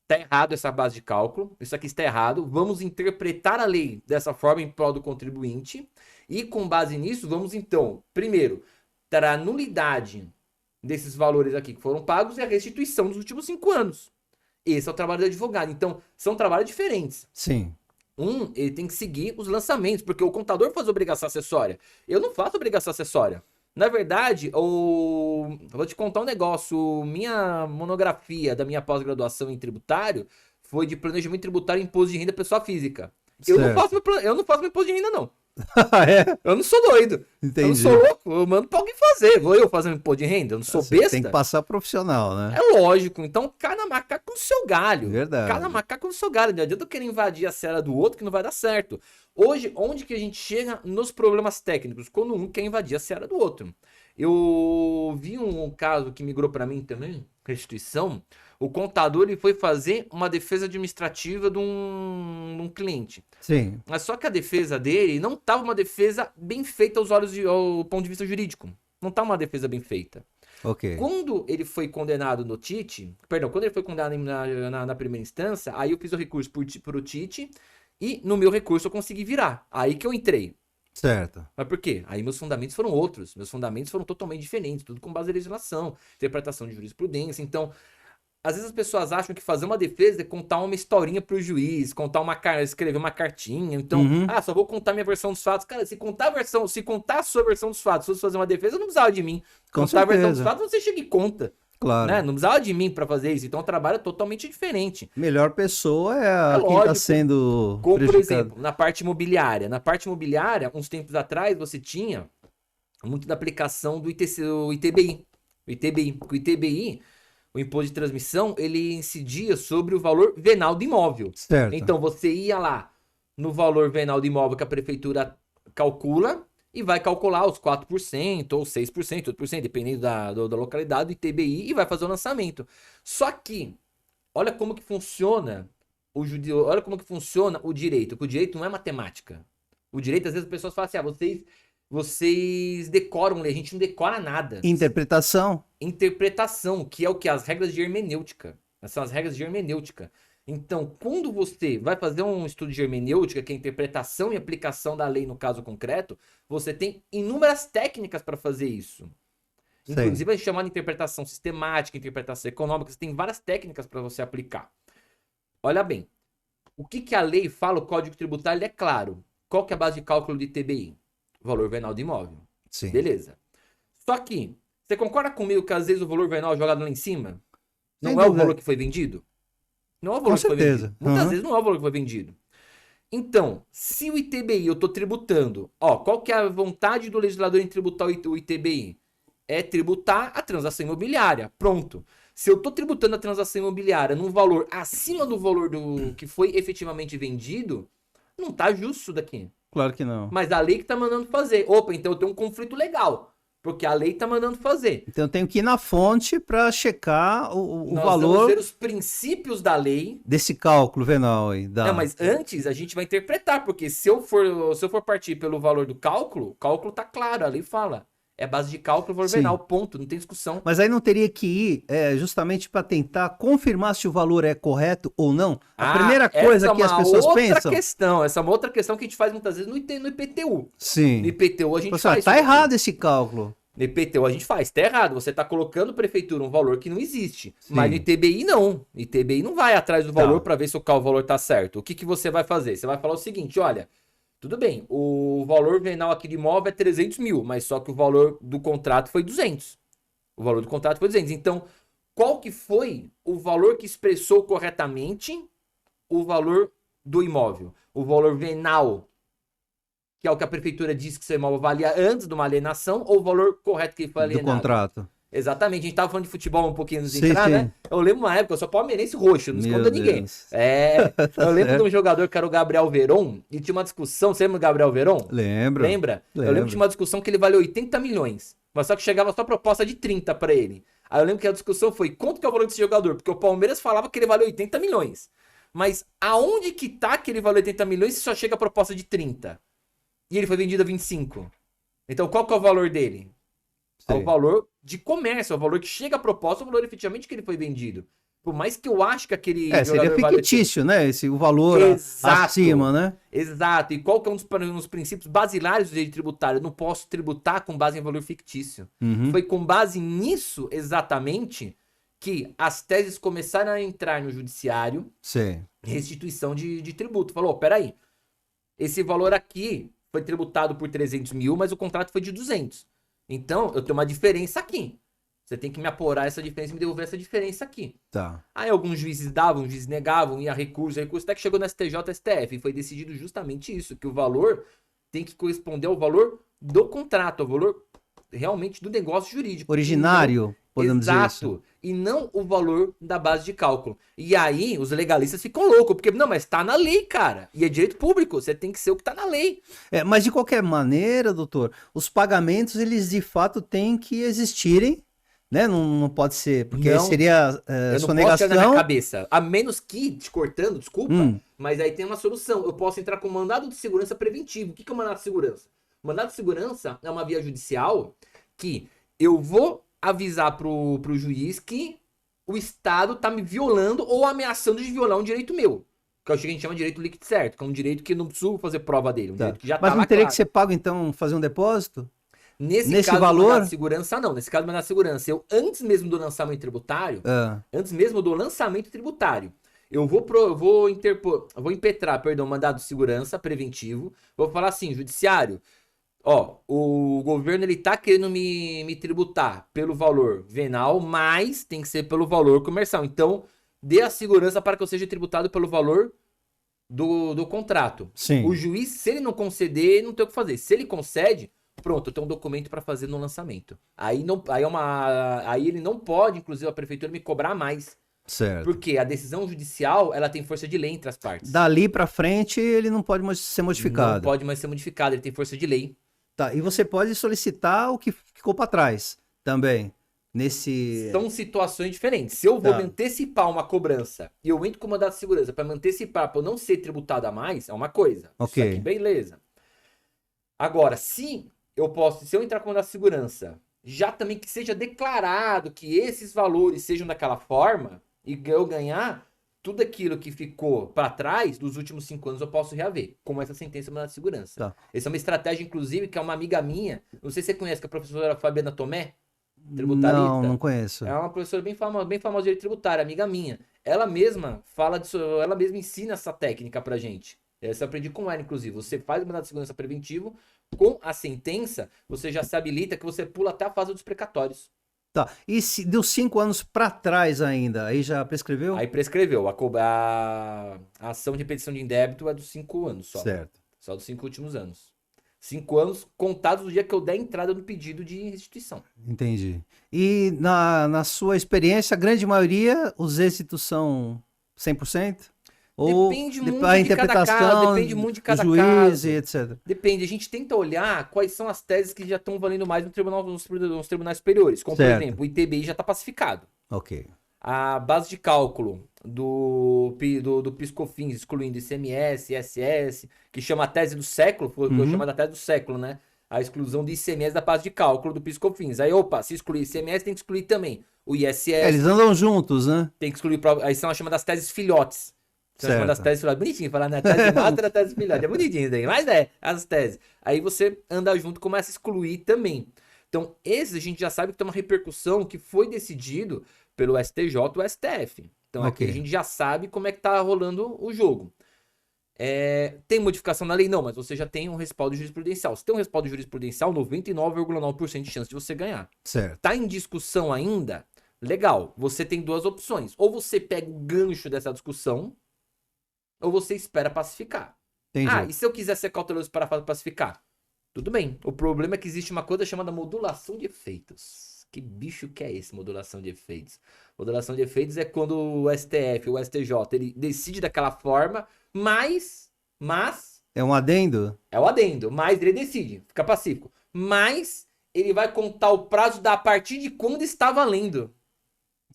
Speaker 2: tá errado essa base de cálculo, isso aqui está errado, vamos interpretar a lei dessa forma em prol do contribuinte e com base nisso, vamos então, primeiro, dar a nulidade desses valores aqui que foram pagos e a restituição dos últimos 5 anos. Esse é o trabalho do advogado. Então, são trabalhos diferentes.
Speaker 1: Sim.
Speaker 2: Ele tem que seguir os lançamentos, porque o contador faz obrigação acessória. Eu não faço obrigação acessória. Na verdade, eu vou te contar um negócio. Minha monografia da minha pós-graduação em tributário foi de planejamento tributário e imposto de renda pessoa física. Eu não faço meu imposto de renda, não.
Speaker 1: É?
Speaker 2: Eu não sou doido.
Speaker 1: Entendi.
Speaker 2: Eu não sou louco. Eu mando pra alguém fazer. Vou eu fazer um imposto de renda? Eu não sou besta.
Speaker 1: Tem que passar profissional, né?
Speaker 2: É lógico. Então, cada macaco no seu galho.
Speaker 1: Verdade.
Speaker 2: Cada macaco no seu galho. Não adianta eu querer invadir a seara do outro que não vai dar certo. Hoje, onde que a gente chega nos problemas técnicos? Quando um quer invadir a seara do outro. Eu vi um caso que migrou para mim também, restituição. O contador ele foi fazer uma defesa administrativa de um cliente.
Speaker 1: Sim.
Speaker 2: Mas só que a defesa dele não estava uma defesa bem feita ao ponto de vista jurídico. Não estava uma defesa bem feita.
Speaker 1: Ok.
Speaker 2: Quando ele foi condenado no TIT, quando ele foi condenado na primeira instância, aí eu fiz o recurso pro TIT e no meu recurso eu consegui virar. Aí que eu entrei.
Speaker 1: Certo.
Speaker 2: Mas por quê? Aí meus fundamentos foram outros. Meus fundamentos foram totalmente diferentes, tudo com base em legislação, interpretação de jurisprudência. Então, às vezes as pessoas acham que fazer uma defesa é contar uma historinha pro juiz, escrever uma cartinha. Então, só vou contar minha versão dos fatos. Cara, se contar a sua versão dos fatos, se fosse fazer uma defesa, não precisava de mim. Contar a versão dos fatos, você chega e conta.
Speaker 1: Claro.
Speaker 2: Né? Não precisava de mim para fazer isso. Então, o trabalho é totalmente diferente.
Speaker 1: Melhor pessoa é quem está sendo
Speaker 2: como,
Speaker 1: prejudicado.
Speaker 2: por exemplo, na parte imobiliária. Na parte imobiliária, uns tempos atrás, você tinha muito da aplicação do ITBI. Porque o ITBI, o imposto de transmissão, ele incidia sobre o valor venal do imóvel.
Speaker 1: Certo.
Speaker 2: Então, você ia lá no valor venal do imóvel que a prefeitura calcula e vai calcular os 4% ou 6%, 8%, dependendo da localidade, do ITBI, e vai fazer o lançamento. Só que, olha como que funciona olha como que funciona o direito, porque o direito não é matemática. O direito, às vezes, as pessoas falam assim, vocês decoram lei, a gente não decora nada.
Speaker 1: Interpretação.
Speaker 2: Interpretação, que é o que? As regras de hermenêutica. Essas são as regras de hermenêutica. Então, quando você vai fazer um estudo de hermenêutica, que é a interpretação e aplicação da lei no caso concreto, você tem inúmeras técnicas para fazer isso.
Speaker 1: Sim.
Speaker 2: Inclusive, é chamada interpretação sistemática, interpretação econômica, você tem várias técnicas para você aplicar. Olha bem, o que a lei fala, o Código Tributário, ele é claro. Qual que é a base de cálculo do ITBI? O valor venal do imóvel.
Speaker 1: Sim.
Speaker 2: Beleza. Só que, você concorda comigo que às vezes o valor venal é jogado lá em cima não
Speaker 1: Sem
Speaker 2: é o
Speaker 1: dúvida.
Speaker 2: valor que foi vendido? Não é o valor
Speaker 1: Com
Speaker 2: que foi
Speaker 1: certeza.
Speaker 2: vendido. Muitas vezes não é o valor que foi vendido. Então, se o ITBI eu estou tributando, qual que é a vontade do legislador em tributar o ITBI? É tributar a transação imobiliária. Pronto. Se eu estou tributando a transação imobiliária num valor acima do valor do que foi efetivamente vendido, não está justo isso daqui.
Speaker 1: Claro que não.
Speaker 2: Mas a lei que está mandando fazer. Opa, então eu tenho um conflito legal. Porque a lei está mandando fazer.
Speaker 1: Então eu tenho que ir na fonte para checar o
Speaker 2: Nós
Speaker 1: valor
Speaker 2: vamos ver os princípios da lei.
Speaker 1: desse cálculo venal aí.
Speaker 2: Mas antes a gente vai interpretar, porque se eu for partir pelo valor do cálculo, o cálculo tá claro, a lei fala. É base de cálculo, valor venal, ponto, não tem discussão.
Speaker 1: Mas aí não teria que ir justamente para tentar confirmar se o valor é correto ou não? A primeira coisa que as pessoas pensam...
Speaker 2: Essa é uma outra questão que a gente faz muitas vezes no IPTU.
Speaker 1: Sim.
Speaker 2: No IPTU a gente faz.
Speaker 1: Tá errado esse cálculo.
Speaker 2: No IPTU a gente faz, tá errado. Você tá colocando prefeitura um valor que não existe.
Speaker 1: Sim.
Speaker 2: Mas no ITBI não. No ITBI não vai atrás do valor para ver se o valor tá certo. O que você vai fazer? Você vai falar o seguinte, olha... Tudo bem, o valor venal aqui de imóvel é 300 mil, mas só que o valor do contrato foi 200. O valor do contrato foi 200. Então, qual que foi o valor que expressou corretamente o valor do imóvel? O valor venal, que é o que a prefeitura diz que seu imóvel valia antes de uma alienação, ou o valor correto que foi alienado?
Speaker 1: Do contrato.
Speaker 2: Exatamente, a gente tava falando de futebol um pouquinho antes de
Speaker 1: Sim,
Speaker 2: entrar,
Speaker 1: sim.
Speaker 2: né? Eu lembro uma época, eu sou palmeirense roxo, não escondo ninguém.
Speaker 1: Deus.
Speaker 2: Eu lembro
Speaker 1: certo.
Speaker 2: de um jogador que era o Gabriel Veron, e tinha uma discussão, você lembra do Gabriel Veron?
Speaker 1: Lembro.
Speaker 2: Lembra? Eu lembro que tinha
Speaker 1: Lembro.
Speaker 2: uma discussão que ele valeu 80 milhões, mas só que chegava só proposta de 30 pra ele. Aí eu lembro que a discussão foi, quanto que é o valor desse jogador? Porque o Palmeiras falava que ele valeu 80 milhões. Mas aonde que tá que ele valeu 80 milhões se só chega a proposta de 30? E ele foi vendido a 25? Então qual que é o valor dele? É o
Speaker 1: Sei.
Speaker 2: valor de comércio, é o valor que chega a proposta, é o valor efetivamente que ele foi vendido. Por mais que eu acho que aquele
Speaker 1: Seria
Speaker 2: jogador valeu...
Speaker 1: fictício, né? O valor
Speaker 2: Exato.
Speaker 1: acima, né?
Speaker 2: Exato. E qual que é um dos princípios basilares do direito tributário? Eu não posso tributar com base em valor fictício.
Speaker 1: Uhum.
Speaker 2: Foi com base nisso, exatamente, que as teses começaram a entrar no judiciário,
Speaker 1: Sei.
Speaker 2: restituição de tributo. Falou, peraí, esse valor aqui foi tributado por 300 mil, mas o contrato foi de 200. Então, eu tenho uma diferença aqui. Você tem que me apurar essa diferença e me devolver essa diferença aqui.
Speaker 1: Tá.
Speaker 2: Aí alguns juízes davam, juízes negavam, ia recurso, até que chegou no STJ, STF, e foi decidido justamente isso, que o valor tem que corresponder ao valor do contrato, ao valor realmente do negócio jurídico.
Speaker 1: Originário, podemos dizer isso.
Speaker 2: Exato. E não o valor da base de cálculo. E aí, os legalistas ficam loucos, porque, não, mas tá na lei, cara. E é direito público, você tem que ser o que tá na lei.
Speaker 1: Mas de qualquer maneira, doutor, os pagamentos, eles de fato têm que existirem, né? Não pode ser, porque
Speaker 2: Não,
Speaker 1: seria
Speaker 2: eu não
Speaker 1: sonegação.
Speaker 2: posso tirar na minha cabeça. A menos que, te cortando, desculpa, mas aí tem uma solução. Eu posso entrar com mandado de segurança preventivo. O que é o mandado de segurança? O mandado de segurança é uma via judicial que eu vou avisar pro juiz que o Estado tá me violando ou ameaçando de violar um direito meu. Que é o que a gente chama de direito líquido certo, que é um direito que eu não preciso fazer prova dele. Um direito que já
Speaker 1: Mas
Speaker 2: tá
Speaker 1: não
Speaker 2: lá
Speaker 1: teria
Speaker 2: claro.
Speaker 1: que ser pago, então, fazer um depósito?
Speaker 2: Nesse caso,
Speaker 1: valor?
Speaker 2: mandado de segurança, não. Nesse caso, mandado de segurança, eu, antes mesmo do lançamento tributário, eu vou impetrar, mandado de segurança preventivo. Vou falar assim, judiciário, ó, o governo ele tá querendo me tributar pelo valor venal, mas tem que ser pelo valor comercial. Então, dê a segurança para que eu seja tributado pelo valor do contrato.
Speaker 1: Sim.
Speaker 2: O juiz, se ele não conceder, não tem o que fazer. Se ele concede, pronto, eu tenho um documento para fazer no lançamento. Aí ele não pode, inclusive a prefeitura, me cobrar mais.
Speaker 1: Certo.
Speaker 2: Porque a decisão judicial, ela tem força de lei entre as partes.
Speaker 1: Dali para frente, ele não pode mais ser modificado.
Speaker 2: Não pode mais ser modificado, ele tem força de lei.
Speaker 1: Tá, e você pode solicitar o que ficou para trás também.
Speaker 2: São situações diferentes. Se eu vou me antecipar uma cobrança e eu entro com mandado de segurança para me antecipar, para eu não ser tributado a mais, é uma coisa.
Speaker 1: Ok.
Speaker 2: Isso aqui, beleza. Agora, se eu entrar com mandado de segurança, já também que seja declarado que esses valores sejam daquela forma e eu ganhar, tudo aquilo que ficou para trás dos últimos 5 anos eu posso reaver, como essa sentença mandado de segurança.
Speaker 1: Tá.
Speaker 2: Essa é uma estratégia, inclusive, que é uma amiga minha, não sei se você conhece, que é a professora Fabiana Tomé, tributarista.
Speaker 1: Não conheço.
Speaker 2: É uma professora bem famosa de direito tributário, amiga minha. Ela mesma fala disso, ela mesma ensina essa técnica pra gente. Essa eu aprendi com ela, inclusive. Você faz o mandado de segurança preventivo, com a sentença, você já se habilita que você pula até a fase dos precatórios.
Speaker 1: Tá. E se deu 5 anos para trás ainda, aí já prescreveu?
Speaker 2: Aí prescreveu. A ação de petição de indébito é dos 5 anos só.
Speaker 1: Certo.
Speaker 2: Só dos 5 últimos anos. 5 anos contados do dia que eu der entrada no pedido de restituição.
Speaker 1: Entendi. E na sua experiência, a grande maioria, os êxitos são 100%? Ou
Speaker 2: Depende muito
Speaker 1: a
Speaker 2: de cada
Speaker 1: interpretação
Speaker 2: caso, depende muito de cada
Speaker 1: do juiz
Speaker 2: caso.
Speaker 1: e etc.
Speaker 2: Depende, a gente tenta olhar quais são as teses que já estão valendo mais nos tribunais superiores. Como,
Speaker 1: Certo.
Speaker 2: por exemplo, o ITBI já está pacificado.
Speaker 1: Ok.
Speaker 2: A base de cálculo do PIS/COFINS, excluindo ICMS, ISS, que chama a tese do século, foi o que eu chamo da tese do século, né? A exclusão do ICMS da base de cálculo do PIS/COFINS. Aí, opa, se excluir ICMS, tem que excluir também o ISS.
Speaker 1: Eles andam juntos, né?
Speaker 2: Tem que excluir, aí são as chamadas teses filhotes. São as chamadas teses filhotes. Bonitinho falar, né? Tese master, tese filhote. É bonitinho isso daí, mas as teses. Aí você anda junto e começa a excluir também. Então, esses a gente já sabe que tem uma repercussão que foi decidido pelo STJ ou STF. Então, aqui a gente já sabe como é que tá rolando o jogo. Tem modificação na lei? Não, mas você já tem um respaldo jurisprudencial. Se tem um respaldo jurisprudencial, 99,9% de chance de você ganhar.
Speaker 1: Certo.
Speaker 2: Tá em discussão ainda? Legal. Você tem 2 opções. Ou você pega o gancho dessa discussão, ou você espera pacificar.
Speaker 1: Entendi.
Speaker 2: E se eu quiser ser cauteloso para pacificar? Tudo bem. O problema é que existe uma coisa chamada modulação de efeitos. Que bicho que é esse, modulação de efeitos? Modulação de efeitos é quando o STF, o STJ, ele decide daquela forma, mas...
Speaker 1: É um adendo?
Speaker 2: É o adendo, mas ele decide, fica pacífico. Mas ele vai contar o prazo a partir de quando está valendo.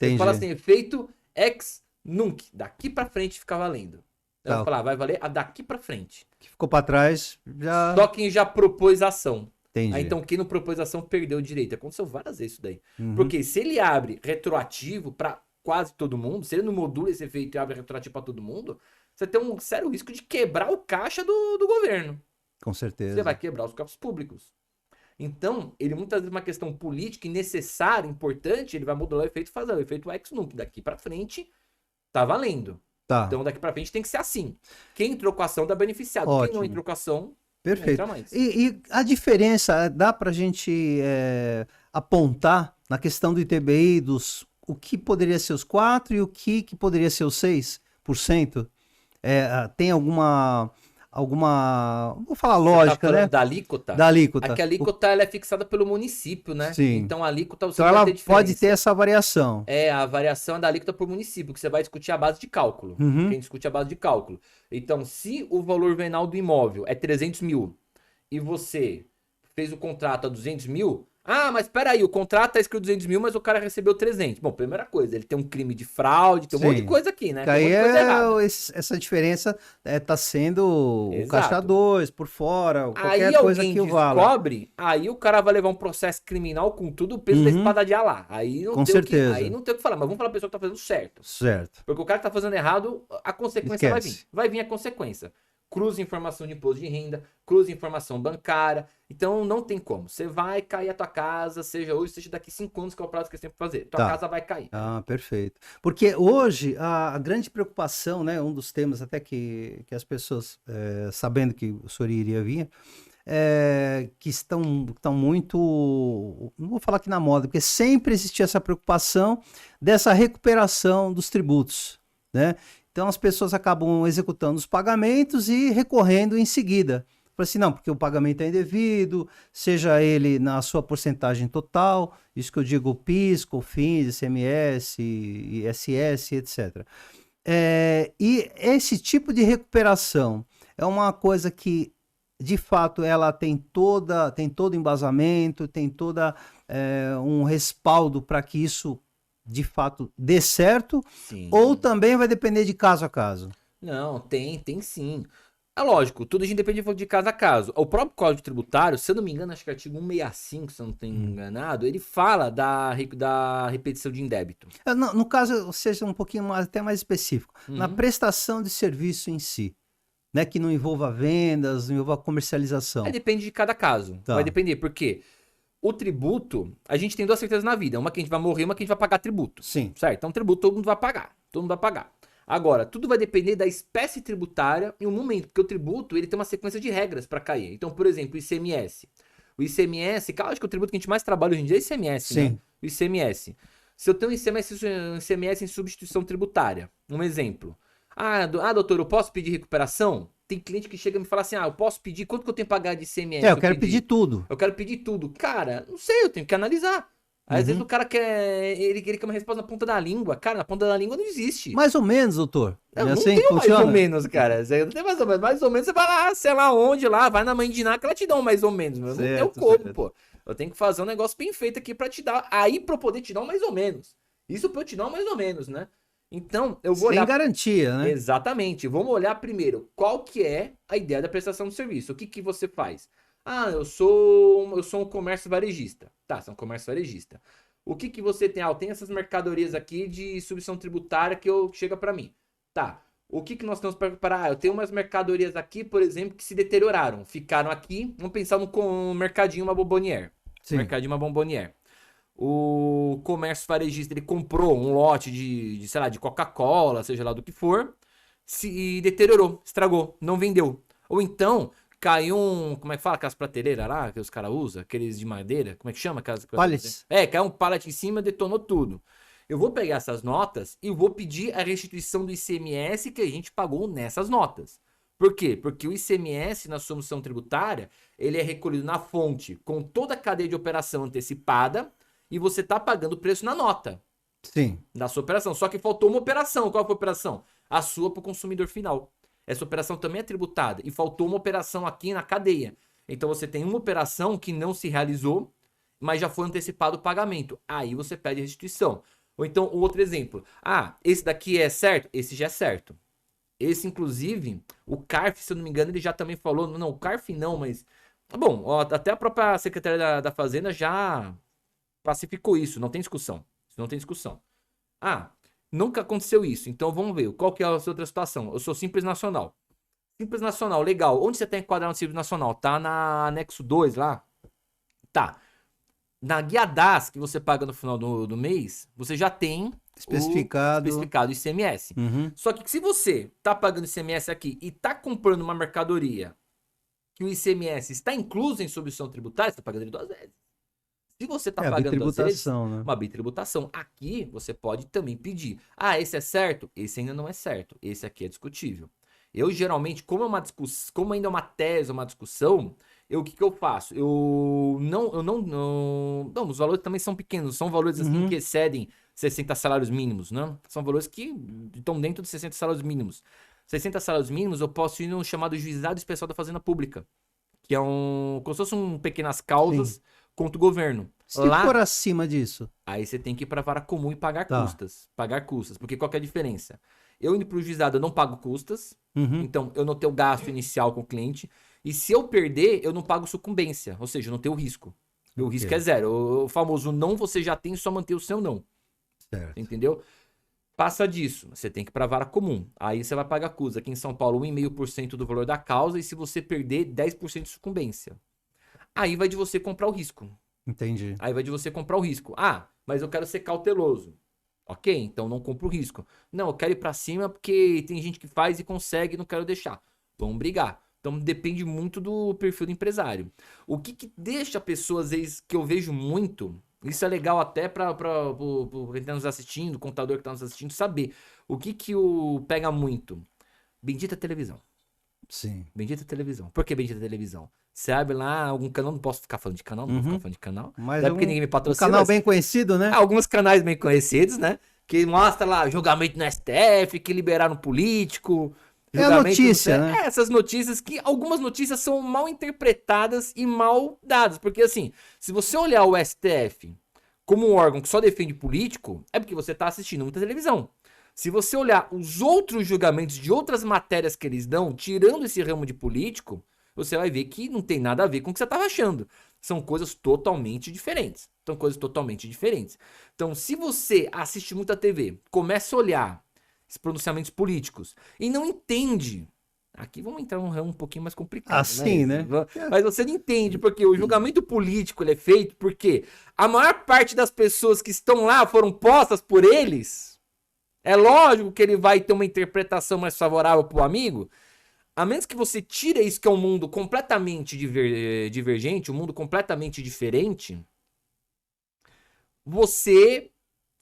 Speaker 2: Ele
Speaker 1: Entendi.
Speaker 2: fala assim, efeito ex nunc, daqui pra frente fica valendo. Então
Speaker 1: Tá.
Speaker 2: eu falar, vai valer a daqui pra frente.
Speaker 1: Que ficou para trás, já...
Speaker 2: Só quem já propôs a ação.
Speaker 1: Entendi.
Speaker 2: Aí, então quem não propôs a ação perdeu o direito. Aconteceu várias vezes isso daí.
Speaker 1: Uhum.
Speaker 2: Porque se ele abre retroativo pra quase todo mundo, se ele não modula esse efeito e abre retroativo pra todo mundo, você tem um sério risco de quebrar o caixa do governo.
Speaker 1: Com certeza.
Speaker 2: Você vai quebrar os cofres públicos. Então, ele muitas vezes uma questão política e necessária, importante, ele vai modular o efeito e fazer o efeito ex nunc. Daqui pra frente, tá valendo.
Speaker 1: Tá.
Speaker 2: Então, daqui pra frente tem que ser assim. Quem entrou com a ação dá beneficiado.
Speaker 1: Ótimo.
Speaker 2: Quem não entrou com a ação,
Speaker 1: Perfeito.
Speaker 2: não entra mais.
Speaker 1: E a diferença, dá pra gente apontar na questão do ITBI, o que poderia ser os 4% e o que poderia ser os 6%? Tem alguma, vou falar lógica,
Speaker 2: Você tá falando
Speaker 1: né?
Speaker 2: da alíquota?
Speaker 1: Da alíquota.
Speaker 2: Aqui a alíquota ela é fixada pelo município, né?
Speaker 1: Sim.
Speaker 2: Então a alíquota você
Speaker 1: Então
Speaker 2: não vai
Speaker 1: ela
Speaker 2: ter diferença.
Speaker 1: pode ter essa variação.
Speaker 2: A variação é da alíquota por município, que você vai discutir a base de cálculo.
Speaker 1: Uhum.
Speaker 2: Quem discute a base de cálculo. Então, se o valor venal do imóvel é 300 mil e você fez o contrato a 200 mil, mas peraí, o contrato tá escrito 200 mil, mas o cara recebeu 300. Bom, primeira coisa, ele tem um crime de fraude, tem um monte de coisa aqui, né?
Speaker 1: Que aí
Speaker 2: tem um monte de coisa errada.
Speaker 1: essa diferença tá sendo
Speaker 2: Exato.
Speaker 1: o caixa 2 por fora, qualquer
Speaker 2: Aí
Speaker 1: coisa
Speaker 2: alguém
Speaker 1: que o vala.
Speaker 2: descobre, aí o cara vai levar um processo criminal com tudo o peso da espada de Alá. Aí não
Speaker 1: Com
Speaker 2: tem
Speaker 1: certeza.
Speaker 2: aí não tem o que falar, mas vamos falar a pessoa que tá fazendo certo.
Speaker 1: Certo.
Speaker 2: Porque o cara que tá fazendo errado, a consequência vai vir.
Speaker 1: Esquece.
Speaker 2: Vai vir a consequência. Cruza informação de imposto de renda, cruza informação bancária. Então não tem como. Você vai cair a tua casa, seja hoje, seja daqui 5 anos, que é o prazo que você tem que fazer. Tua casa vai cair.
Speaker 1: Perfeito. Porque hoje a grande preocupação, né, um dos temas até que as pessoas, sabendo que o senhor iria vir, que estão muito, não vou falar aqui na moda, porque sempre existia essa preocupação dessa recuperação dos tributos, né? Então as pessoas acabam executando os pagamentos e recorrendo em seguida. Fala assim, não, porque o pagamento é indevido, seja ele na sua porcentagem total, isso que eu digo PIS, COFINS, ICMS, ISS, etc. E esse tipo de recuperação é uma coisa que, de fato, ela tem todo embasamento, tem toda um respaldo para que isso de fato dê certo. Sim. Ou também vai depender de caso a caso?
Speaker 2: Não, tem sim. É lógico, tudo a gente depende de caso a caso. O próprio Código Tributário, se eu não me engano, acho que é o artigo 165, se eu não tenho enganado, ele fala da repetição de indébito.
Speaker 1: No caso, seja um pouquinho até mais específico, na prestação de serviço em si, né, que não envolva vendas, não envolva comercialização.
Speaker 2: Depende de cada caso. Tá. Vai depender, porque o tributo, a gente tem duas certezas na vida. Uma que a gente vai morrer, uma que a gente vai pagar tributo.
Speaker 1: Sim.
Speaker 2: Certo? Então, tributo todo mundo vai pagar. Todo mundo vai pagar. Agora, tudo vai depender da espécie tributária em um momento, porque o tributo ele tem uma sequência de regras para cair. Então, por exemplo, o ICMS. O ICMS, cara, acho que o tributo que a gente mais trabalha hoje em dia é ICMS,
Speaker 1: Sim.
Speaker 2: né? O ICMS. Se eu tenho um ICMS em substituição tributária, um exemplo. Doutor, eu posso pedir recuperação? Tem cliente que chega e me fala assim, eu posso pedir, quanto que eu tenho que pagar de ICMS?
Speaker 1: Eu quero pedir tudo.
Speaker 2: Eu quero pedir tudo. Cara, não sei, eu tenho que analisar. Às vezes o cara quer, ele quer uma resposta na ponta da língua. Cara, na ponta da língua não existe.
Speaker 1: Mais ou menos, doutor.
Speaker 2: Não tem mais ou menos, cara. Não tem mais ou menos. Mais ou menos você vai lá, sei lá onde, vai na mãe de Ná que ela te dá um mais ou menos. Mas certo, não tem como, pô. Eu tenho que fazer um negócio bem feito aqui pra te dar. Aí pra eu poder te dar um mais ou menos. Isso pra eu te dar um mais ou menos, né? Então, eu vou olhar...
Speaker 1: Sem garantia, né?
Speaker 2: Exatamente. Vamos olhar primeiro qual que é a ideia da prestação do serviço. O que você faz? Eu sou um comércio varejista. Tá, você é um comércio varejista. O que você tem? Eu tenho essas mercadorias aqui de substituição tributária que chega para mim. Tá. O que nós temos para preparar? Eu tenho umas mercadorias aqui, por exemplo, que se deterioraram. Ficaram aqui. Vamos pensar no mercadinho, uma bombonière. Mercadinho, uma bombonière. O comércio varejista, ele comprou um lote de sei lá, de Coca-Cola, seja lá do que for, se deteriorou, estragou, não vendeu. Ou então... caiu como é que fala aquelas prateleiras lá que os caras usam? Aqueles de madeira? Como é que chama?
Speaker 1: Pallets.
Speaker 2: Caiu um pallet em cima, detonou tudo. Eu vou pegar essas notas e vou pedir a restituição do ICMS que a gente pagou nessas notas. Por quê? Porque o ICMS na solução tributária, ele é recolhido na fonte com toda a cadeia de operação antecipada e você tá pagando o preço na nota.
Speaker 1: Sim.
Speaker 2: Da sua operação. Só que faltou uma operação. Qual foi a operação? A sua para o consumidor final. Essa operação também é tributada. E faltou uma operação aqui na cadeia. Então você tem uma operação que não se realizou, mas já foi antecipado o pagamento. Aí você pede restituição. Ou então, outro exemplo. Ah, esse daqui é certo? Esse já é certo. Esse, inclusive, o CARF, se eu não me engano, ele já também falou. Não, o CARF não, mas... Bom, ó, até a própria Secretaria da Fazenda já pacificou isso. Não tem discussão. Não tem discussão. Ah, nunca aconteceu isso. Então vamos ver. Qual que é a sua outra situação? Eu sou Simples Nacional. Simples Nacional, legal. Onde você tem que enquadrar no Simples Nacional? Tá na anexo 2 lá? Tá. Na guia DAS que você paga no final do mês, você já tem
Speaker 1: especificado
Speaker 2: o ICMS.
Speaker 1: Uhum.
Speaker 2: Só que se você tá pagando ICMS aqui e tá comprando uma mercadoria que o ICMS está incluso em substituição tributária, você tá pagando ele 2 vezes. Se você está pagando às vezes,
Speaker 1: né?
Speaker 2: uma bitributação. Aqui você pode também pedir. Ah, esse é certo? Esse ainda não é certo. Esse aqui é discutível. Eu geralmente, como ainda é uma tese, uma discussão, o que eu faço? Não, os valores também são pequenos, são valores assim que excedem 60 salários mínimos, né? São valores que estão dentro de 60 salários mínimos. 60 salários mínimos, eu posso ir no chamado Juizado Especial da Fazenda Pública, que é como se fossem pequenas causas. Sim. Contra o governo.
Speaker 1: Se for acima disso?
Speaker 2: Aí você tem que ir para a vara comum e pagar custas. Pagar custas. Porque qual que é a diferença? Eu indo para o juizado, eu não pago custas. Então, eu não tenho gasto inicial com o cliente. E se eu perder, eu não pago sucumbência. Ou seja, eu não tenho risco. O risco é zero. O famoso não você já tem, só manter o seu não.
Speaker 1: Certo.
Speaker 2: Entendeu? Passa disso. Você tem que ir para a vara comum. Aí você vai pagar custa. Aqui em São Paulo, 1,5% do valor da causa. E se você perder, 10% de sucumbência. Aí vai de você comprar o risco.
Speaker 1: Entendi.
Speaker 2: Aí vai de você comprar o risco. Ah, mas eu quero ser cauteloso. Ok, então não compro o risco. Não, eu quero ir pra cima porque tem gente que faz e consegue e não quero deixar. Vamos brigar. Então depende muito do perfil do empresário. O que deixa a pessoa, às vezes, que eu vejo muito, isso é legal até para quem tá nos assistindo, o contador que tá nos assistindo, saber. O que o pega muito? Bendita televisão.
Speaker 1: Sim.
Speaker 2: Bendita televisão. Por que bendita televisão? Você abre lá algum canal, não posso ficar falando de canal, não vou ficar falando de canal.
Speaker 1: Mas
Speaker 2: até porque ninguém me patrocina.
Speaker 1: Um canal bem conhecido, né?
Speaker 2: Alguns canais bem conhecidos, né? Que mostra lá julgamento no STF, que liberaram político.
Speaker 1: É a notícia, né?
Speaker 2: Essas notícias que algumas notícias são mal interpretadas e mal dadas. Porque assim, se você olhar o STF como um órgão que só defende político, é porque você tá assistindo muita televisão. Se você olhar os outros julgamentos de outras matérias que eles dão, tirando esse ramo de político, você vai ver que não tem nada a ver com o que você estava achando. São coisas totalmente diferentes. Então, se você assiste muita TV, começa a olhar esses pronunciamentos políticos e não entende... Aqui vamos entrar num ramo um pouquinho mais complicado,
Speaker 1: assim, né?
Speaker 2: Mas você não entende, porque o julgamento político ele é feito porque a maior parte das pessoas que estão lá foram postas por eles... É lógico que ele vai ter uma interpretação mais favorável para o amigo, a menos que você tire isso que é um mundo completamente divergente, um mundo completamente diferente, você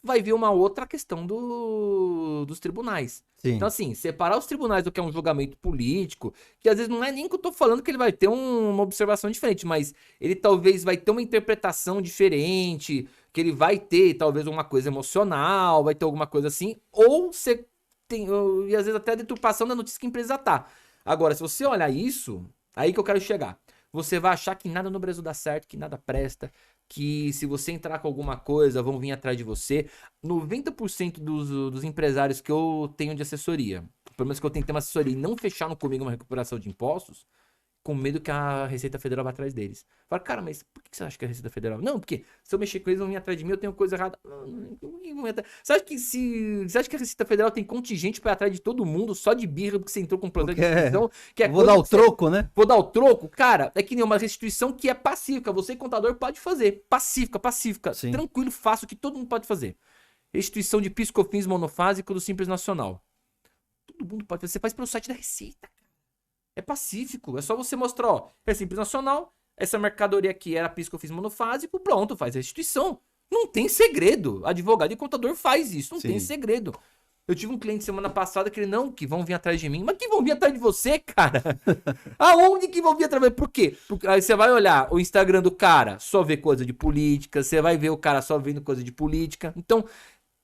Speaker 2: vai ver uma outra questão dos tribunais.
Speaker 1: Sim.
Speaker 2: Então, assim, separar os tribunais do que é um julgamento político, que às vezes não é nem que eu tô falando que ele vai ter uma observação diferente, mas ele talvez vai ter uma interpretação diferente, que ele vai ter talvez uma coisa emocional, vai ter alguma coisa assim, ou você tem, e às vezes até a deturpação da notícia que a empresa tá. Agora, se você olhar isso, aí que eu quero chegar. Você vai achar que nada no Brasil dá certo, que nada presta, que se você entrar com alguma coisa, vão vir atrás de você. 90% dos empresários que eu tenho de assessoria, pelo menos que eu tenho que ter uma assessoria e não fecharam comigo uma recuperação de impostos, com medo que a Receita Federal vá atrás deles. Fala, cara, mas por que você acha que a Receita Federal... Não, porque se eu mexer com eles, vão vir atrás de mim, eu tenho coisa errada. Você acha que a Receita Federal tem contingente para ir atrás de todo mundo só de birra porque você entrou com um processo de restituição?
Speaker 1: Vou dar o troco, né?
Speaker 2: Vou dar o troco? Cara, é que nem uma restituição que é pacífica. Você, contador, pode fazer. Pacífica.
Speaker 1: Sim.
Speaker 2: Tranquilo, fácil, que todo mundo pode fazer. Restituição de PIS, COFINS monofásico do Simples Nacional. Todo mundo pode fazer. Você faz pelo site da Receita. É pacífico, é só você mostrar, ó, é Simples Nacional, essa mercadoria aqui era PIS que eu fiz monofásico, pronto, faz restituição. Não tem segredo, advogado e contador faz isso, não tem segredo. Eu tive um cliente semana passada que ele, não, que vão vir atrás de mim. Mas que vão vir atrás de você, cara? Aonde que vão vir atrás? Por quê? Porque aí você vai olhar o Instagram do cara, só vê coisa de política. Você vai ver o cara só vendo coisa de política. Então,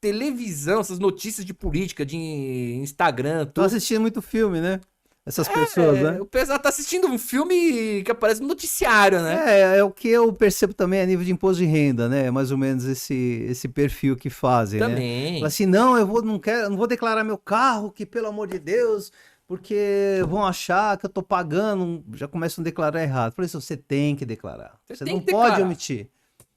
Speaker 2: televisão, essas notícias de política, de Instagram,
Speaker 1: Tô assistindo muito filme, né? Essas pessoas, né?
Speaker 2: O pessoal tá assistindo um filme que aparece no noticiário, né?
Speaker 1: É o que eu percebo também a nível de imposto de renda, né? Mais ou menos esse perfil que fazem,
Speaker 2: Também.
Speaker 1: né? Fala assim, não, não vou declarar meu carro, que pelo amor de Deus, porque vão achar que eu tô pagando, já começam a declarar errado. Falei assim, você tem que declarar. Você não pode omitir.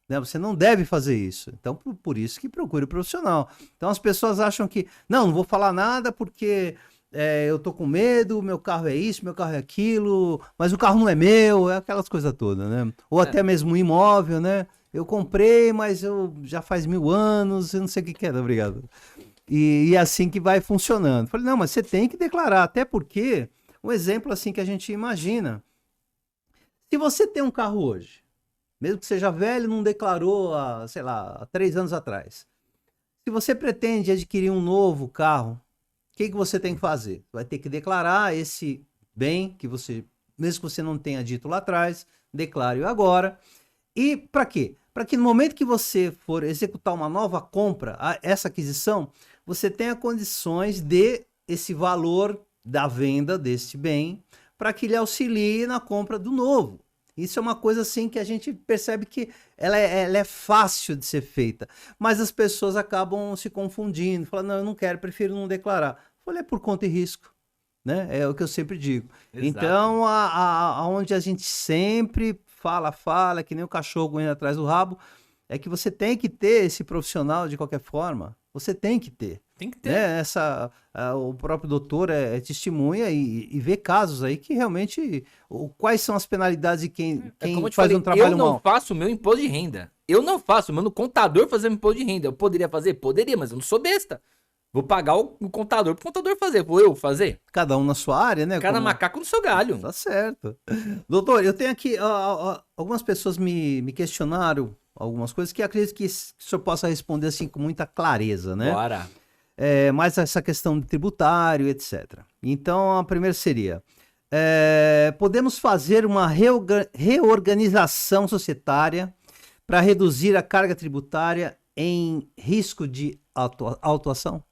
Speaker 1: Né? Você não deve fazer isso. Então, por isso que procure o profissional. Então, as pessoas acham que, não vou falar nada porque eu tô com medo, meu carro é isso, meu carro é aquilo, mas o carro não é meu, é aquelas coisas todas, né? Ou até mesmo um imóvel, né? Eu comprei, mas já faz 1000 anos, eu não sei o que é, obrigado. E é assim que vai funcionando. Falei, não, mas você tem que declarar, até porque, um exemplo assim que a gente imagina, se você tem um carro hoje, mesmo que seja velho, não declarou sei lá, há 3 anos atrás. Se você pretende adquirir um novo carro, o que você tem que fazer? Vai ter que declarar esse bem que você, mesmo que você não tenha dito lá atrás, declare agora. E para quê? Para que no momento que você for executar uma nova compra, essa aquisição, você tenha condições de esse valor da venda deste bem para que lhe auxilie na compra do novo. Isso é uma coisa assim que a gente percebe que ela é fácil de ser feita, mas as pessoas acabam se confundindo, falando, não, eu não quero, prefiro não declarar. Falei, é por conta e risco, né? É o que eu sempre digo. Exato. Então, aonde a gente sempre fala, que nem o cachorro indo atrás do rabo, é que você tem que ter esse profissional de qualquer forma, você tem que ter.
Speaker 2: Tem que ter.
Speaker 1: Né? O próprio doutor testemunha e vê casos aí que realmente... Quais são as penalidades de quem faz um trabalho mal?
Speaker 2: Eu não faço o meu imposto de renda. Eu não faço, mano, o contador fazer meu imposto de renda. Eu poderia fazer? Poderia, mas eu não sou besta. Vou pagar o contador pro contador fazer. Vou eu fazer?
Speaker 1: Cada um na sua área, né?
Speaker 2: Cada macaco no seu galho.
Speaker 1: Tá certo. Doutor, eu tenho aqui... algumas pessoas me questionaram algumas coisas que acredito que o senhor possa responder assim com muita clareza, né?
Speaker 2: Bora.
Speaker 1: Mais essa questão de tributário, etc. Então, a primeira seria, podemos fazer uma reorganização societária para reduzir a carga tributária em risco de autuação?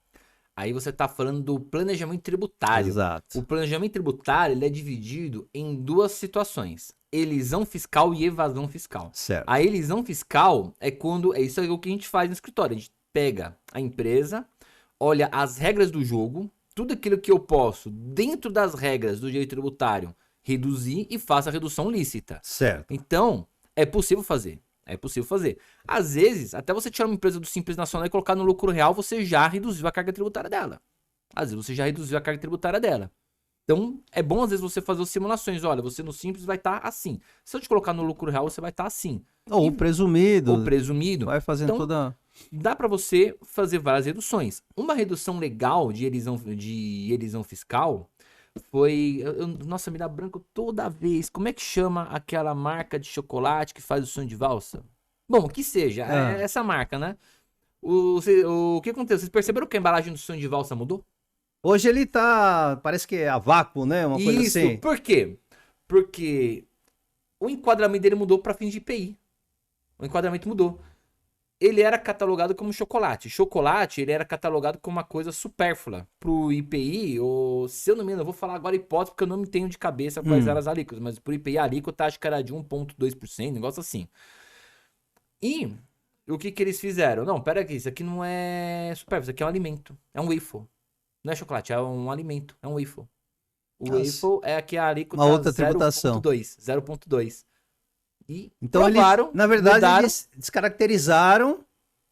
Speaker 2: Aí você está falando do planejamento tributário.
Speaker 1: Exato.
Speaker 2: O planejamento tributário ele é dividido em 2 situações. Elisão fiscal e evasão fiscal.
Speaker 1: Certo.
Speaker 2: A elisão fiscal é quando... Isso é o que a gente faz no escritório. A gente pega a empresa, olha as regras do jogo, tudo aquilo que eu posso, dentro das regras do direito tributário, reduzir e faço a redução lícita.
Speaker 1: Certo.
Speaker 2: Então, é possível fazer. É possível fazer. Às vezes, até você tirar uma empresa do Simples Nacional e colocar no lucro real, você já reduziu a carga tributária dela. Às vezes, você já reduziu a carga tributária dela. Então, é bom, às vezes, você fazer as simulações. Olha, você no Simples vai estar assim. Se eu te colocar no lucro real, você vai estar assim.
Speaker 1: Ou presumido.
Speaker 2: Ou presumido.
Speaker 1: Vai fazendo
Speaker 2: então,
Speaker 1: toda...
Speaker 2: Dá para você fazer várias reduções. Uma redução legal de elisão fiscal foi... Nossa, me dá branco toda vez. Como é que chama aquela marca de chocolate que faz o sonho de valsa? Bom, que seja, é essa marca, né? O que aconteceu? Vocês perceberam que a embalagem do sonho de valsa mudou?
Speaker 1: Hoje ele tá... Parece que é a vácuo, né? Uma coisa assim.
Speaker 2: Isso, por quê? Porque o enquadramento dele mudou para fins de IPI. O enquadramento mudou. Ele era catalogado como chocolate. Chocolate, ele era catalogado como uma coisa supérflua. Pro IPI, ou se eu não me engano, eu vou falar agora hipótese, porque eu não me tenho de cabeça quais eram as alíquotas, mas pro IPI a alíquota acho que era de 1,2%, negócio assim. E o que eles fizeram? Não, pera aqui, isso aqui não é supérfluo, isso aqui é um alimento. É um waffle. Não é chocolate, é um alimento, é um waffle. O waffle é aqui a alíquota 0,2. E
Speaker 1: então provaram, eles, na verdade, eles descaracterizaram,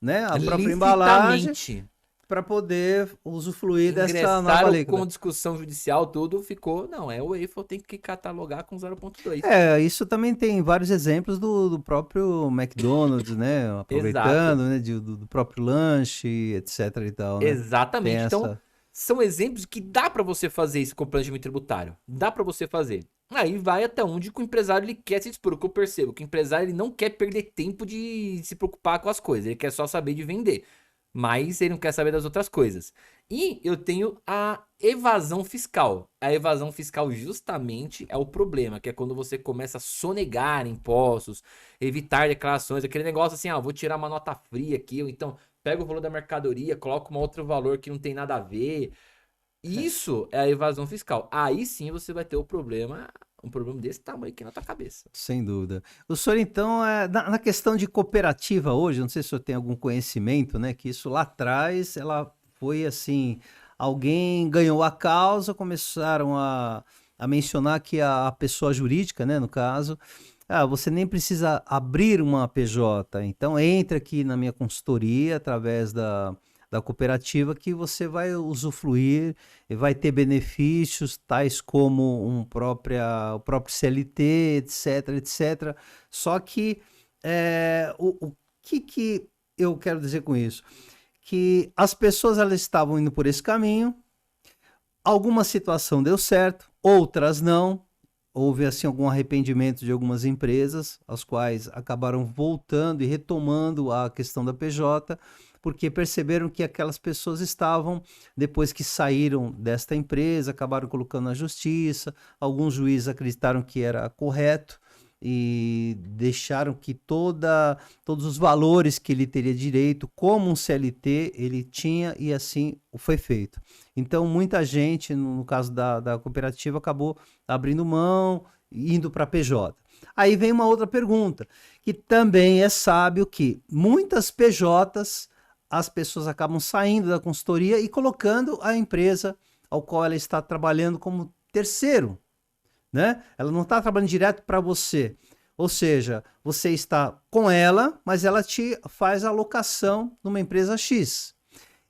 Speaker 1: né, a própria embalagem para poder usufruir dessa nova alíquota.
Speaker 2: Com discussão judicial, tudo ficou, não, o waffle tem que catalogar com 0,2.
Speaker 1: Isso também tem vários exemplos do próprio McDonald's, né, aproveitando, né, do próprio lanche, etc e tal. Né?
Speaker 2: Exatamente, então são exemplos que dá para você fazer isso com o planejamento tributário, dá para você fazer. Aí vai até onde o empresário ele quer se dispor. O que eu percebo que o empresário ele não quer perder tempo de se preocupar com as coisas. Ele quer só saber de vender. mas ele não quer saber das outras coisas. E eu tenho a evasão fiscal. A evasão fiscal justamente é o problema, que é quando você começa a sonegar impostos, evitar declarações, aquele negócio assim, vou tirar uma nota fria aqui, ou então pega o valor da mercadoria, coloca um outro valor que não tem nada a ver. Isso é a evasão fiscal. Aí sim você vai ter um problema desse tamanho aqui na tua cabeça.
Speaker 1: Sem dúvida. O senhor, então, na questão de cooperativa hoje, não sei se o senhor tem algum conhecimento, né? Que isso lá atrás, ela foi assim, alguém ganhou a causa, começaram a mencionar que a pessoa jurídica, né, no caso, você nem precisa abrir uma PJ, então entra aqui na minha consultoria através da cooperativa que você vai usufruir e vai ter benefícios tais como o próprio CLT, etc, etc. Só que o que eu quero dizer com isso? Que as pessoas elas estavam indo por esse caminho, alguma situação deu certo, outras não. Houve assim algum arrependimento de algumas empresas, as quais acabaram voltando e retomando a questão da PJ, porque perceberam que aquelas pessoas estavam, depois que saíram desta empresa, acabaram colocando na justiça, alguns juízes acreditaram que era correto e deixaram que todos os valores que ele teria direito, como um CLT, ele tinha e assim foi feito. Então, muita gente, no caso da cooperativa, acabou abrindo mão, indo para PJ. Aí vem uma outra pergunta, que também é sábio que muitas PJs, as pessoas acabam saindo da consultoria e colocando a empresa ao qual ela está trabalhando como terceiro, né? Ela não está trabalhando direto para você. Ou seja, você está com ela, mas ela te faz a alocação numa empresa X.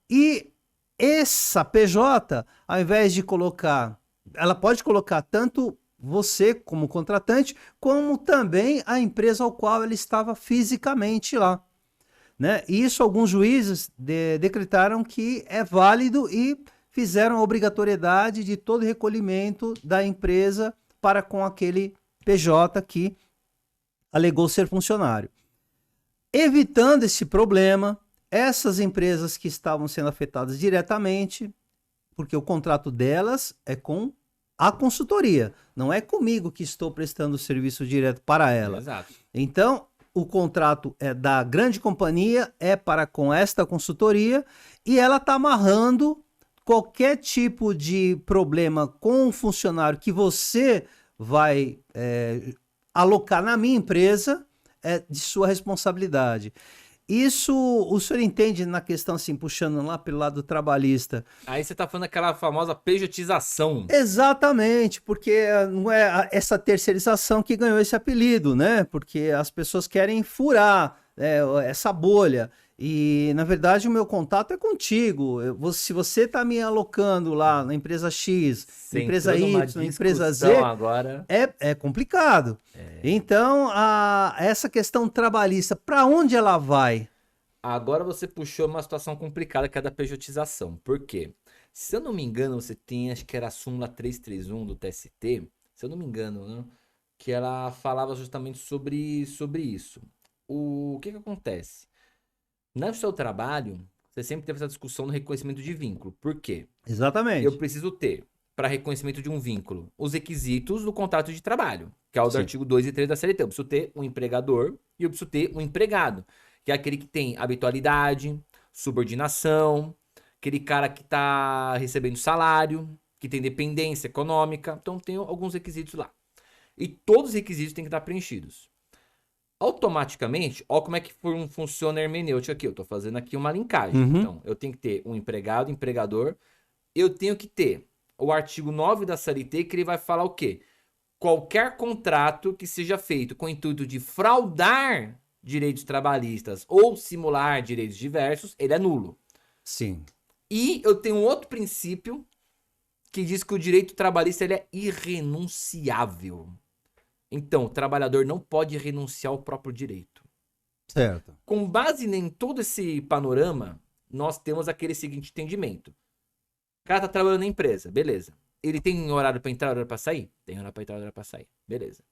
Speaker 1: E essa PJ, ao invés de colocar, ela pode colocar tanto você como contratante, como também a empresa ao qual ela estava fisicamente lá, né? E isso alguns juízes decretaram que é válido e fizeram a obrigatoriedade de todo recolhimento da empresa para com aquele PJ que alegou ser funcionário. Evitando esse problema, essas empresas que estavam sendo afetadas diretamente, porque o contrato delas é com a consultoria, não é comigo que estou prestando o serviço direto para ela.
Speaker 2: Exato.
Speaker 1: Então, o contrato é da grande companhia, é para com esta consultoria, e ela está amarrando qualquer tipo de problema com o funcionário que você vai alocar na minha empresa, é de sua responsabilidade. Isso o senhor entende na questão, assim, puxando lá pelo lado trabalhista.
Speaker 2: Aí você tá falando daquela famosa pejotização.
Speaker 1: Exatamente, porque não é essa terceirização que ganhou esse apelido, né? Porque as pessoas querem furar essa bolha. E, na verdade, o meu contato é contigo. Se você está me alocando lá na empresa X, na empresa Y, na empresa Z,
Speaker 2: agora
Speaker 1: é complicado. Então, essa questão trabalhista, para onde ela vai?
Speaker 2: Agora você puxou uma situação complicada que é a da pejotização. Por quê? Se eu não me engano, você tem, acho que era a súmula 331 do TST, se eu não me engano, né? Que ela falava justamente sobre isso. O que acontece? No seu trabalho, você sempre teve essa discussão no reconhecimento de vínculo. Por quê?
Speaker 1: Exatamente.
Speaker 2: Eu preciso ter, para reconhecimento de um vínculo, os requisitos do contrato de trabalho, que é o do artigo 2 e 3 da CLT. Eu preciso ter um empregador e eu preciso ter um empregado, que é aquele que tem habitualidade, subordinação, aquele cara que está recebendo salário, que tem dependência econômica. Então, tem alguns requisitos lá. E todos os requisitos têm que estar preenchidos. Automaticamente, ó como é que funciona a hermenêutica aqui. Eu tô fazendo aqui uma linkagem. Então, eu tenho que ter um empregado, empregador. Eu tenho que ter o artigo 9 da CLT, que ele vai falar o quê? Qualquer contrato que seja feito com o intuito de fraudar direitos trabalhistas ou simular direitos diversos, ele é nulo.
Speaker 1: Sim.
Speaker 2: E eu tenho um outro princípio que diz que o direito trabalhista ele é irrenunciável. Então, o trabalhador não pode renunciar ao próprio direito.
Speaker 1: Certo.
Speaker 2: Com base em todo esse panorama, nós temos aquele seguinte entendimento. O cara tá trabalhando na empresa, beleza. Ele tem horário para entrar, horário para sair? Tem horário para entrar, horário para sair. Beleza.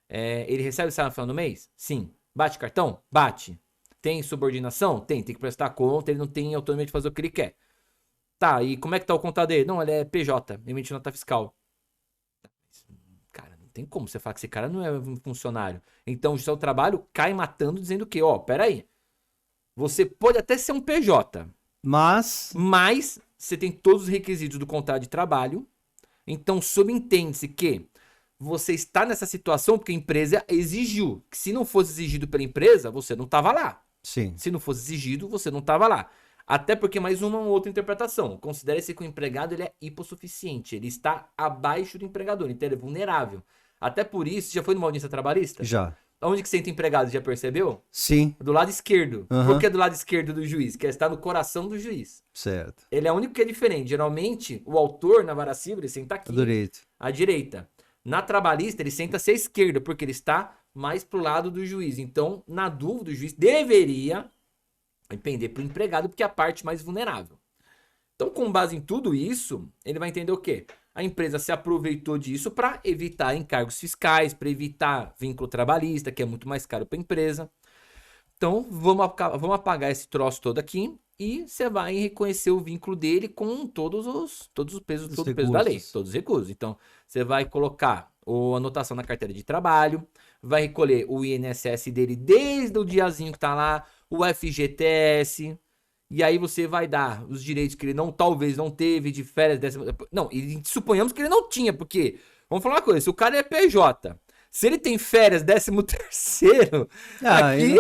Speaker 2: Ele recebe o salário no final do mês? Sim. Bate cartão? Bate. Tem subordinação? Tem que prestar conta, ele não tem autonomia de fazer o que ele quer. Tá, e como é que tá o contador dele? Não, ele é PJ, emite nota fiscal. Cara, não tem como você falar que esse cara não é um funcionário. Então, o seu trabalho cai matando, dizendo que, ó, peraí, você pode até ser um PJ, mas você tem todos os requisitos do contrato de trabalho. Então, subentende-se que você está nessa situação porque a empresa exigiu. Que se não fosse exigido pela empresa, você não estava lá.
Speaker 1: Sim.
Speaker 2: Se não fosse exigido, você não estava lá. Até porque mais uma outra interpretação. Considere-se que o empregado ele é hipossuficiente. Ele está abaixo do empregador, então ele é vulnerável. Até por isso, já foi numa audiência trabalhista?
Speaker 1: Já.
Speaker 2: Onde que senta o empregado, já percebeu?
Speaker 1: Sim.
Speaker 2: Do lado esquerdo.
Speaker 1: Uhum.
Speaker 2: Por que do lado esquerdo do juiz? Que está no coração do juiz.
Speaker 1: Certo.
Speaker 2: Ele é o único que é diferente. Geralmente, o autor na vara civil, ele senta aqui, à direita. Na trabalhista, ele senta-se à esquerda, porque ele está mais pro lado do juiz. Então, na dúvida, o juiz deveria pender pro empregado, porque é a parte mais vulnerável. Então, com base em tudo isso, ele vai entender o quê? A empresa se aproveitou disso para evitar encargos fiscais, para evitar vínculo trabalhista, que é muito mais caro para a empresa. Então, vamos apagar esse troço todo aqui e você vai reconhecer o vínculo dele com todo o peso da lei, todos os recursos. Então, você vai colocar a anotação na carteira de trabalho, vai recolher o INSS dele desde o diazinho que tá lá, o FGTS, e aí você vai dar os direitos que ele talvez não teve de férias, não, e suponhamos que ele não tinha, porque, vamos falar uma coisa, se o cara é PJ, se ele tem férias 13º, aqui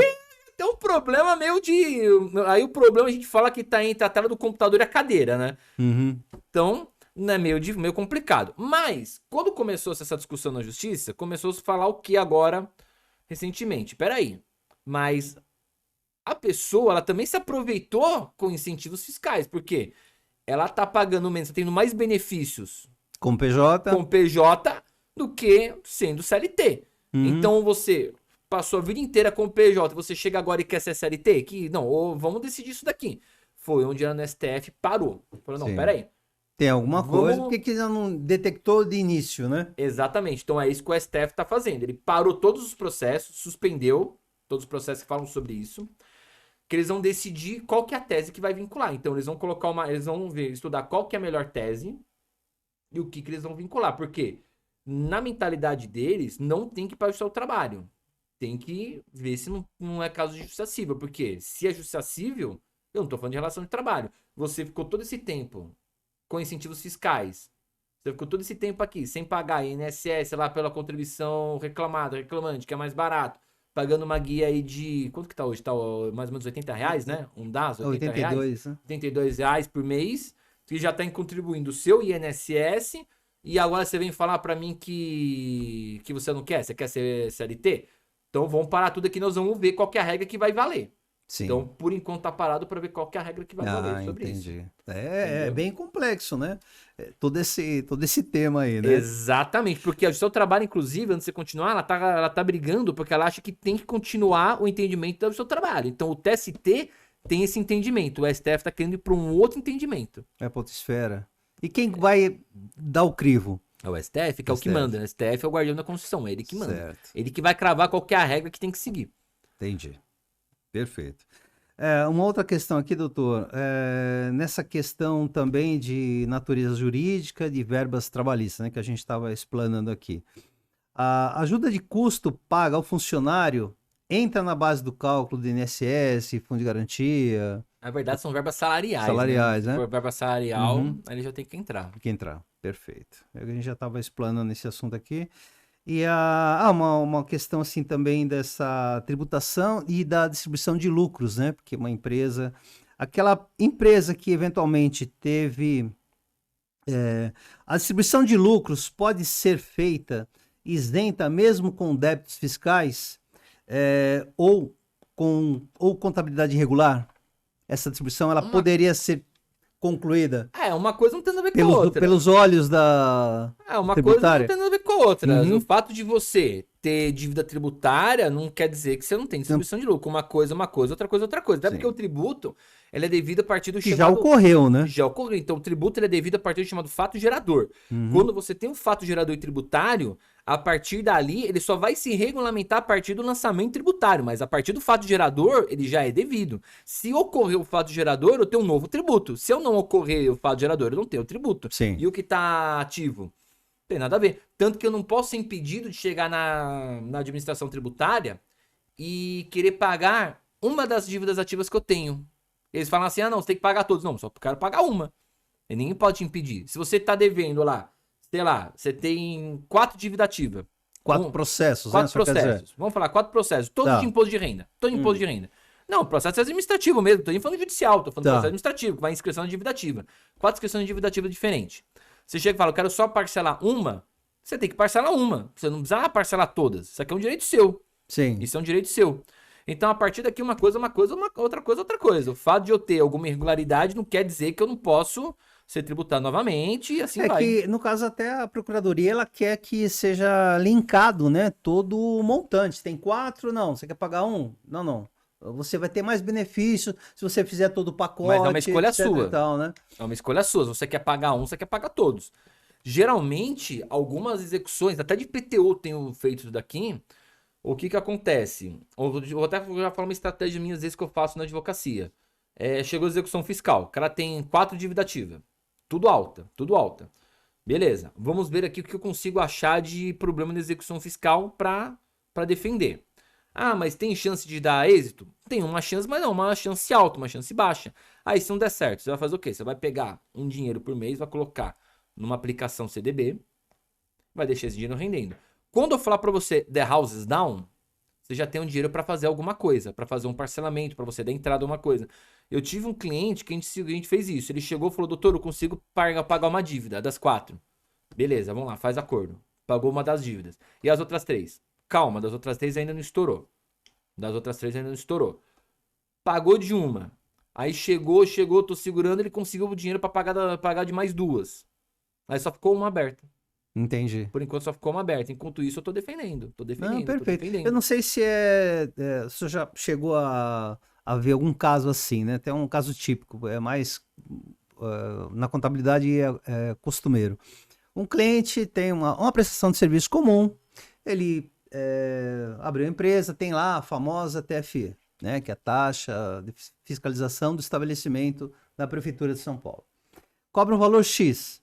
Speaker 2: tem um problema meio de... Aí o problema a gente fala que tá entre a tela do computador e a cadeira, né?
Speaker 1: Uhum.
Speaker 2: Então, não é meio complicado. Mas, quando começou essa discussão na justiça, começou a se falar o que agora, recentemente? Peraí, mas a pessoa, ela também se aproveitou com incentivos fiscais, porque ela tá pagando menos, tá tendo mais benefícios
Speaker 1: com PJ
Speaker 2: do que sendo CLT.
Speaker 1: Uhum.
Speaker 2: Então, você passou a vida inteira com PJ, você chega agora e quer ser CLT? Que, não, vamos decidir isso daqui. Foi onde a STF parou. Falou, não, peraí.
Speaker 1: Tem alguma coisa, porque que não detectou de início, né?
Speaker 2: Exatamente. Então é isso que o STF está fazendo. Ele parou todos os processos, suspendeu todos os processos que falam sobre isso, que eles vão decidir qual que é a tese que vai vincular. Então eles vão colocar estudar qual que é a melhor tese e o que eles vão vincular. Porque na mentalidade deles, não tem que ir para o seu trabalho. Tem que ver se não é caso de justiça civil. Porque se é justiça civil, eu não estou falando de relação de trabalho. Você ficou todo esse tempo com incentivos fiscais. Você ficou todo esse tempo aqui, sem pagar INSS lá pela contribuição reclamante, que é mais barato. Pagando uma guia aí de... Quanto que tá hoje? Tá mais ou menos R$80, né? Um DAS, R$82, né? R$82 por mês. Que já tá contribuindo o seu INSS. E agora você vem falar pra mim que você não quer? Você quer ser CLT? Então vamos parar tudo aqui, nós vamos ver qual que é a regra que vai valer.
Speaker 1: Sim.
Speaker 2: Então, por enquanto, tá parado para ver qual que é a regra que vai valer sobre isso.
Speaker 1: É bem complexo, né? Todo esse tema aí, né?
Speaker 2: Exatamente, porque o seu trabalho, inclusive, antes de você continuar, ela tá brigando porque ela acha que tem que continuar o entendimento do seu trabalho. Então, o TST tem esse entendimento, o STF tá querendo ir para um outro entendimento.
Speaker 1: É a potosfera. E quem vai dar o crivo?
Speaker 2: É o STF, que é o que manda, né? O STF é o guardião da Constituição, é ele que manda.
Speaker 1: Certo.
Speaker 2: Ele que vai cravar qual que é a regra que tem que seguir.
Speaker 1: Entendi. Perfeito. Uma outra questão aqui, doutor, nessa questão também de natureza jurídica, de verbas trabalhistas, né, que a gente estava explanando aqui. A ajuda de custo paga ao funcionário entra na base do cálculo do INSS, fundo de garantia?
Speaker 2: Na verdade, são verbas salariais.
Speaker 1: Salariais, né?
Speaker 2: Se for verba salarial, aí ele já tem que entrar.
Speaker 1: Tem que entrar, perfeito. A gente já estava explanando esse assunto aqui. E uma questão assim também dessa tributação e da distribuição de lucros, né? Porque aquela empresa que eventualmente teve... a distribuição de lucros pode ser feita isenta mesmo com débitos fiscais ou contabilidade irregular? Essa distribuição ela poderia ser concluída.
Speaker 2: Uma coisa não tem nada a ver com a outra.
Speaker 1: Pelos olhos da
Speaker 2: uma
Speaker 1: tributária.
Speaker 2: coisa não tem nada a ver com a outra. O fato de você ter dívida tributária não quer dizer que você não tem distribuição de lucro. Uma coisa, outra coisa, outra coisa. Até
Speaker 1: Sim.
Speaker 2: porque o tributo, ele é devido a partir do
Speaker 1: que já ocorreu, né?
Speaker 2: Já ocorreu. Então, o tributo ele é devido a partir do chamado fato gerador. Quando você tem um fato gerador tributário, a partir dali, ele só vai se regulamentar a partir do lançamento tributário. Mas a partir do fato gerador, ele já é devido. Se ocorrer o fato gerador, eu tenho um novo tributo. Se eu não ocorrer o fato gerador, eu não tenho tributo.
Speaker 1: Sim.
Speaker 2: E o que está ativo? Tem nada a ver. Tanto que eu não posso ser impedido de chegar na administração tributária e querer pagar uma das dívidas ativas que eu tenho. Eles falam assim, não, você tem que pagar todos. Não, só quero pagar uma. E ninguém pode te impedir. Se você tá devendo lá, sei lá, você tem 4 dívidas ativas.
Speaker 1: 4 processos,
Speaker 2: 4
Speaker 1: né?
Speaker 2: processos. Vamos falar, 4 processos. Todos de imposto de renda. Todo imposto de renda. Não, processo administrativo mesmo. Tô nem falando judicial, tô falando processo administrativo, que vai inscrição de dívida ativa. 4 inscrições de dívida ativa diferentes. Você chega e fala, eu quero só parcelar uma, você tem que parcelar uma. Você não precisa parcelar todas. Isso aqui é um direito seu.
Speaker 1: Sim.
Speaker 2: Isso é um direito seu. Então, a partir daqui, outra coisa. O fato de eu ter alguma irregularidade não quer dizer que eu não posso ser tributado novamente e assim vai.
Speaker 1: É que, no caso, até a Procuradoria, ela quer que seja linkado, né, todo o montante. Tem 4, não, você quer pagar um? Não. Você vai ter mais benefício se você fizer todo o pacote.
Speaker 2: Mas é uma escolha sua.
Speaker 1: E tal, né?
Speaker 2: É uma escolha sua. Se você quer pagar um, você quer pagar todos. Geralmente, algumas execuções, até de PTU tenho feito isso daqui, o que acontece? Eu até já falo uma estratégia minha, às vezes, que eu faço na advocacia. Chegou a execução fiscal, o cara tem 4 dívida ativa. Tudo alta. Beleza, vamos ver aqui o que eu consigo achar de problema na execução fiscal para defender. Ah, mas tem chance de dar êxito? Tem uma chance, mas não, uma chance alta, uma chance baixa. Aí se não der certo, você vai fazer o quê? Você vai pegar um dinheiro por mês, vai colocar numa aplicação CDB, vai deixar esse dinheiro rendendo. Quando eu falar para você, the house is down, você já tem um dinheiro para fazer alguma coisa, para fazer um parcelamento, para você dar entrada a uma coisa. Eu tive um cliente que a gente fez isso. Ele chegou e falou, doutor, eu consigo pagar uma dívida das 4. Beleza, vamos lá, faz acordo. Pagou uma das dívidas. E as outras 3? Calma, das outras 3 ainda não estourou. Pagou de uma. Aí chegou, tô segurando, ele conseguiu o dinheiro para pagar de mais 2. Aí só ficou uma aberta.
Speaker 1: Entendi.
Speaker 2: Por enquanto só ficou uma aberta. Enquanto isso, eu tô defendendo.
Speaker 1: Não, perfeito. Eu não sei se você já chegou a ver algum caso assim, né? Tem um caso típico, é mais na contabilidade é costumeiro. Um cliente tem uma prestação de serviço comum, ele abriu a empresa, tem lá a famosa TFE, né? Que é a taxa de fiscalização do estabelecimento da Prefeitura de São Paulo. Cobra um valor X.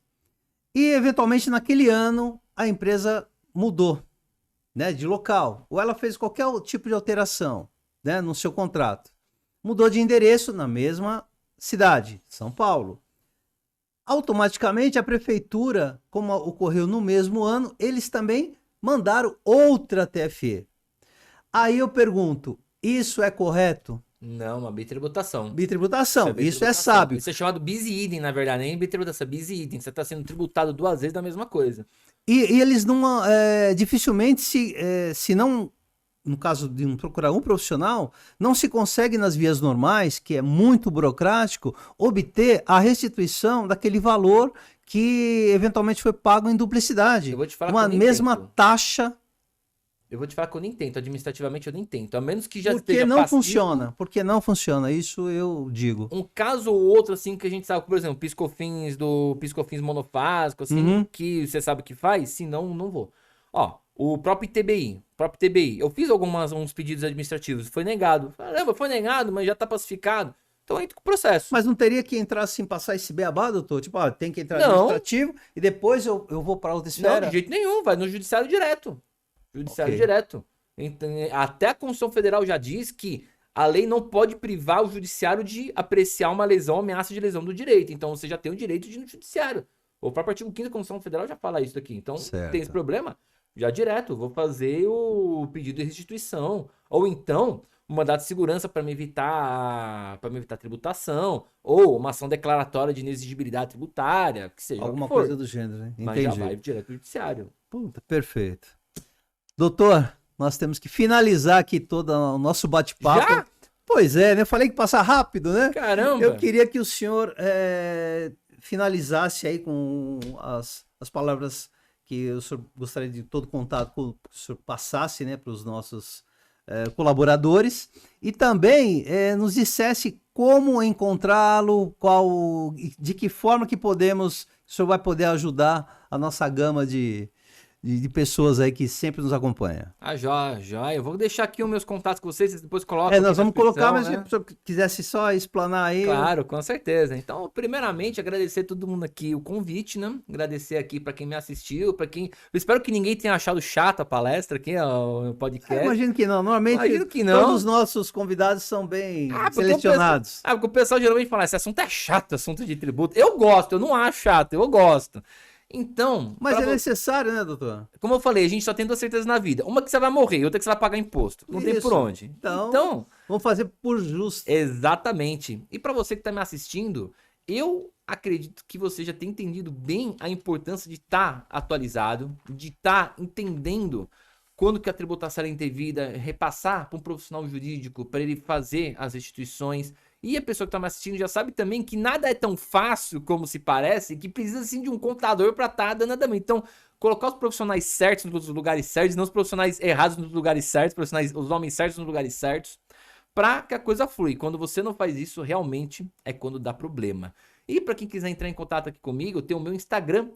Speaker 1: E, eventualmente, naquele ano, a empresa mudou, né, de local. Ou ela fez qualquer tipo de alteração, né, no seu contrato. Mudou de endereço na mesma cidade, São Paulo. Automaticamente, a prefeitura, como ocorreu no mesmo ano, eles também mandaram outra TFE. Aí eu pergunto, isso é correto?
Speaker 2: Não, uma bitributação.
Speaker 1: Bitributação, isso é sábio.
Speaker 2: Isso é chamado bis idem, na verdade, nem bitributação, bis idem. Você está sendo tributado 2 vezes da mesma coisa.
Speaker 1: E eles não, dificilmente, se não, no caso de procurar um profissional, não se consegue nas vias normais, que é muito burocrático, obter a restituição daquele valor que eventualmente foi pago em duplicidade.
Speaker 2: Eu vou te falar
Speaker 1: uma mesma taxa.
Speaker 2: Eu vou te falar que eu nem tento, administrativamente eu nem tento, a menos que já
Speaker 1: esteja passivo. Porque não funciona, isso eu digo.
Speaker 2: Um caso ou outro, assim, que a gente sabe, por exemplo, piscofins monofásico, assim, que você sabe que faz, se não, não vou. Ó, o próprio TBI, eu fiz uns pedidos administrativos, foi negado. Caramba, foi negado, mas já tá pacificado. Então entra com o processo.
Speaker 1: Mas não teria que entrar assim, passar esse beabá, doutor? Tipo, tem que entrar administrativo e depois eu vou para outra esfera?
Speaker 2: Não, de jeito nenhum, vai no judiciário direto. Direto. Até a Constituição Federal já diz que a lei não pode privar o judiciário de apreciar uma lesão, ameaça de lesão do direito. Então você já tem o direito de ir no judiciário. O próprio artigo 5º da Constituição Federal já fala isso aqui. Então, tem esse problema? Já direto, vou fazer o pedido de restituição. Ou então, um mandado de segurança para me evitar tributação. Ou uma ação declaratória de inexigibilidade tributária, que seja.
Speaker 1: Alguma coisa do gênero, né?
Speaker 2: Mas já vai direto pro judiciário.
Speaker 1: Puta, perfeito. Doutor, nós temos que finalizar aqui todo o nosso bate-papo.
Speaker 2: Já?
Speaker 1: Pois é, né? Eu falei que passa rápido, né?
Speaker 2: Caramba!
Speaker 1: Eu queria que o senhor finalizasse aí com as palavras que o senhor gostaria de todo contato que o senhor passasse, né, para os nossos colaboradores, e também nos dissesse como encontrá-lo, de que forma que o senhor vai poder ajudar a nossa gama de pessoas aí que sempre nos acompanha.
Speaker 2: Já. Eu vou deixar aqui os meus contatos com vocês depois colocam.
Speaker 1: Nós vamos colocar, mas se o senhor quisesse só explanar aí...
Speaker 2: Claro, com certeza. Então, primeiramente, agradecer a todo mundo aqui o convite, né? Agradecer aqui para quem me assistiu, para quem... Eu espero que ninguém tenha achado chato a palestra aqui, o podcast.
Speaker 1: Imagino que não. Normalmente, todos os nossos convidados são bem selecionados.
Speaker 2: Porque o pessoal geralmente fala, esse assunto é chato, assunto de tributo. Eu gosto, eu não acho chato, eu gosto. Então...
Speaker 1: Mas é necessário, né, doutor?
Speaker 2: Como eu falei, a gente só tem 2 certezas na vida. Uma que você vai morrer, outra que você vai pagar imposto. Não tem por onde.
Speaker 1: Então, vamos fazer por justo.
Speaker 2: Exatamente. E para você que tá me assistindo, eu acredito que você já tem entendido bem a importância de estar atualizado, de estar entendendo quando que a tributação é indevida, repassar para um profissional jurídico para ele fazer as restituições. E a pessoa que está me assistindo já sabe também que nada é tão fácil como se parece, que precisa sim de um contador para estar dando andamento. Então, colocar os profissionais certos nos lugares certos, não os profissionais errados nos lugares certos, os homens certos nos lugares certos, para que a coisa flui. Quando você não faz isso, realmente é quando dá problema. E para quem quiser entrar em contato aqui comigo, eu tenho o meu Instagram,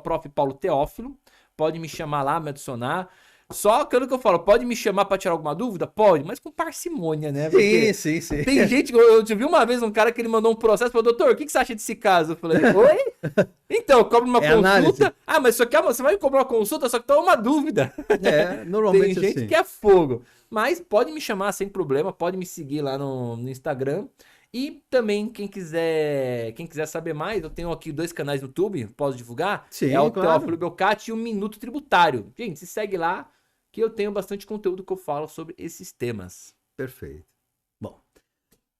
Speaker 2: @prof.paulo.teófilo. Pode me chamar lá, me adicionar. Só aquilo que eu falo, pode me chamar pra tirar alguma dúvida? Pode, mas com parcimônia, né? Porque
Speaker 1: sim.
Speaker 2: Tem gente, eu te vi uma vez um cara que ele mandou um processo, falou, doutor, o que você acha desse caso? Eu falei, oi? Então, eu cobro uma consulta. Análise. Mas você vai cobrar uma consulta, só que tá uma dúvida.
Speaker 1: Normalmente
Speaker 2: tem gente
Speaker 1: assim.
Speaker 2: que é fogo. Mas pode me chamar sem problema, pode me seguir lá no Instagram. E também, quem quiser saber mais, eu tenho aqui 2 canais no YouTube, posso divulgar?
Speaker 1: Sim,
Speaker 2: o
Speaker 1: claro.
Speaker 2: Teófilo Belcati e o Minuto Tributário. Gente, se segue lá, que eu tenho bastante conteúdo que eu falo sobre esses temas.
Speaker 1: Perfeito. Bom,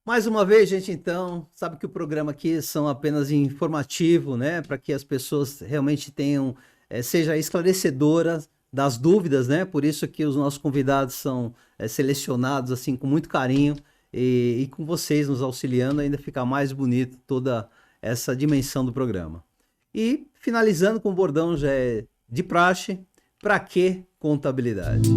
Speaker 1: mais uma vez, gente, então, sabe que o programa aqui são apenas informativo, né? Para que as pessoas realmente tenham, seja esclarecedoras das dúvidas, né? Por isso que os nossos convidados são selecionados, assim, com muito carinho e com vocês nos auxiliando, ainda fica mais bonito toda essa dimensão do programa. E, finalizando com o bordão já de praxe, para que contabilidade?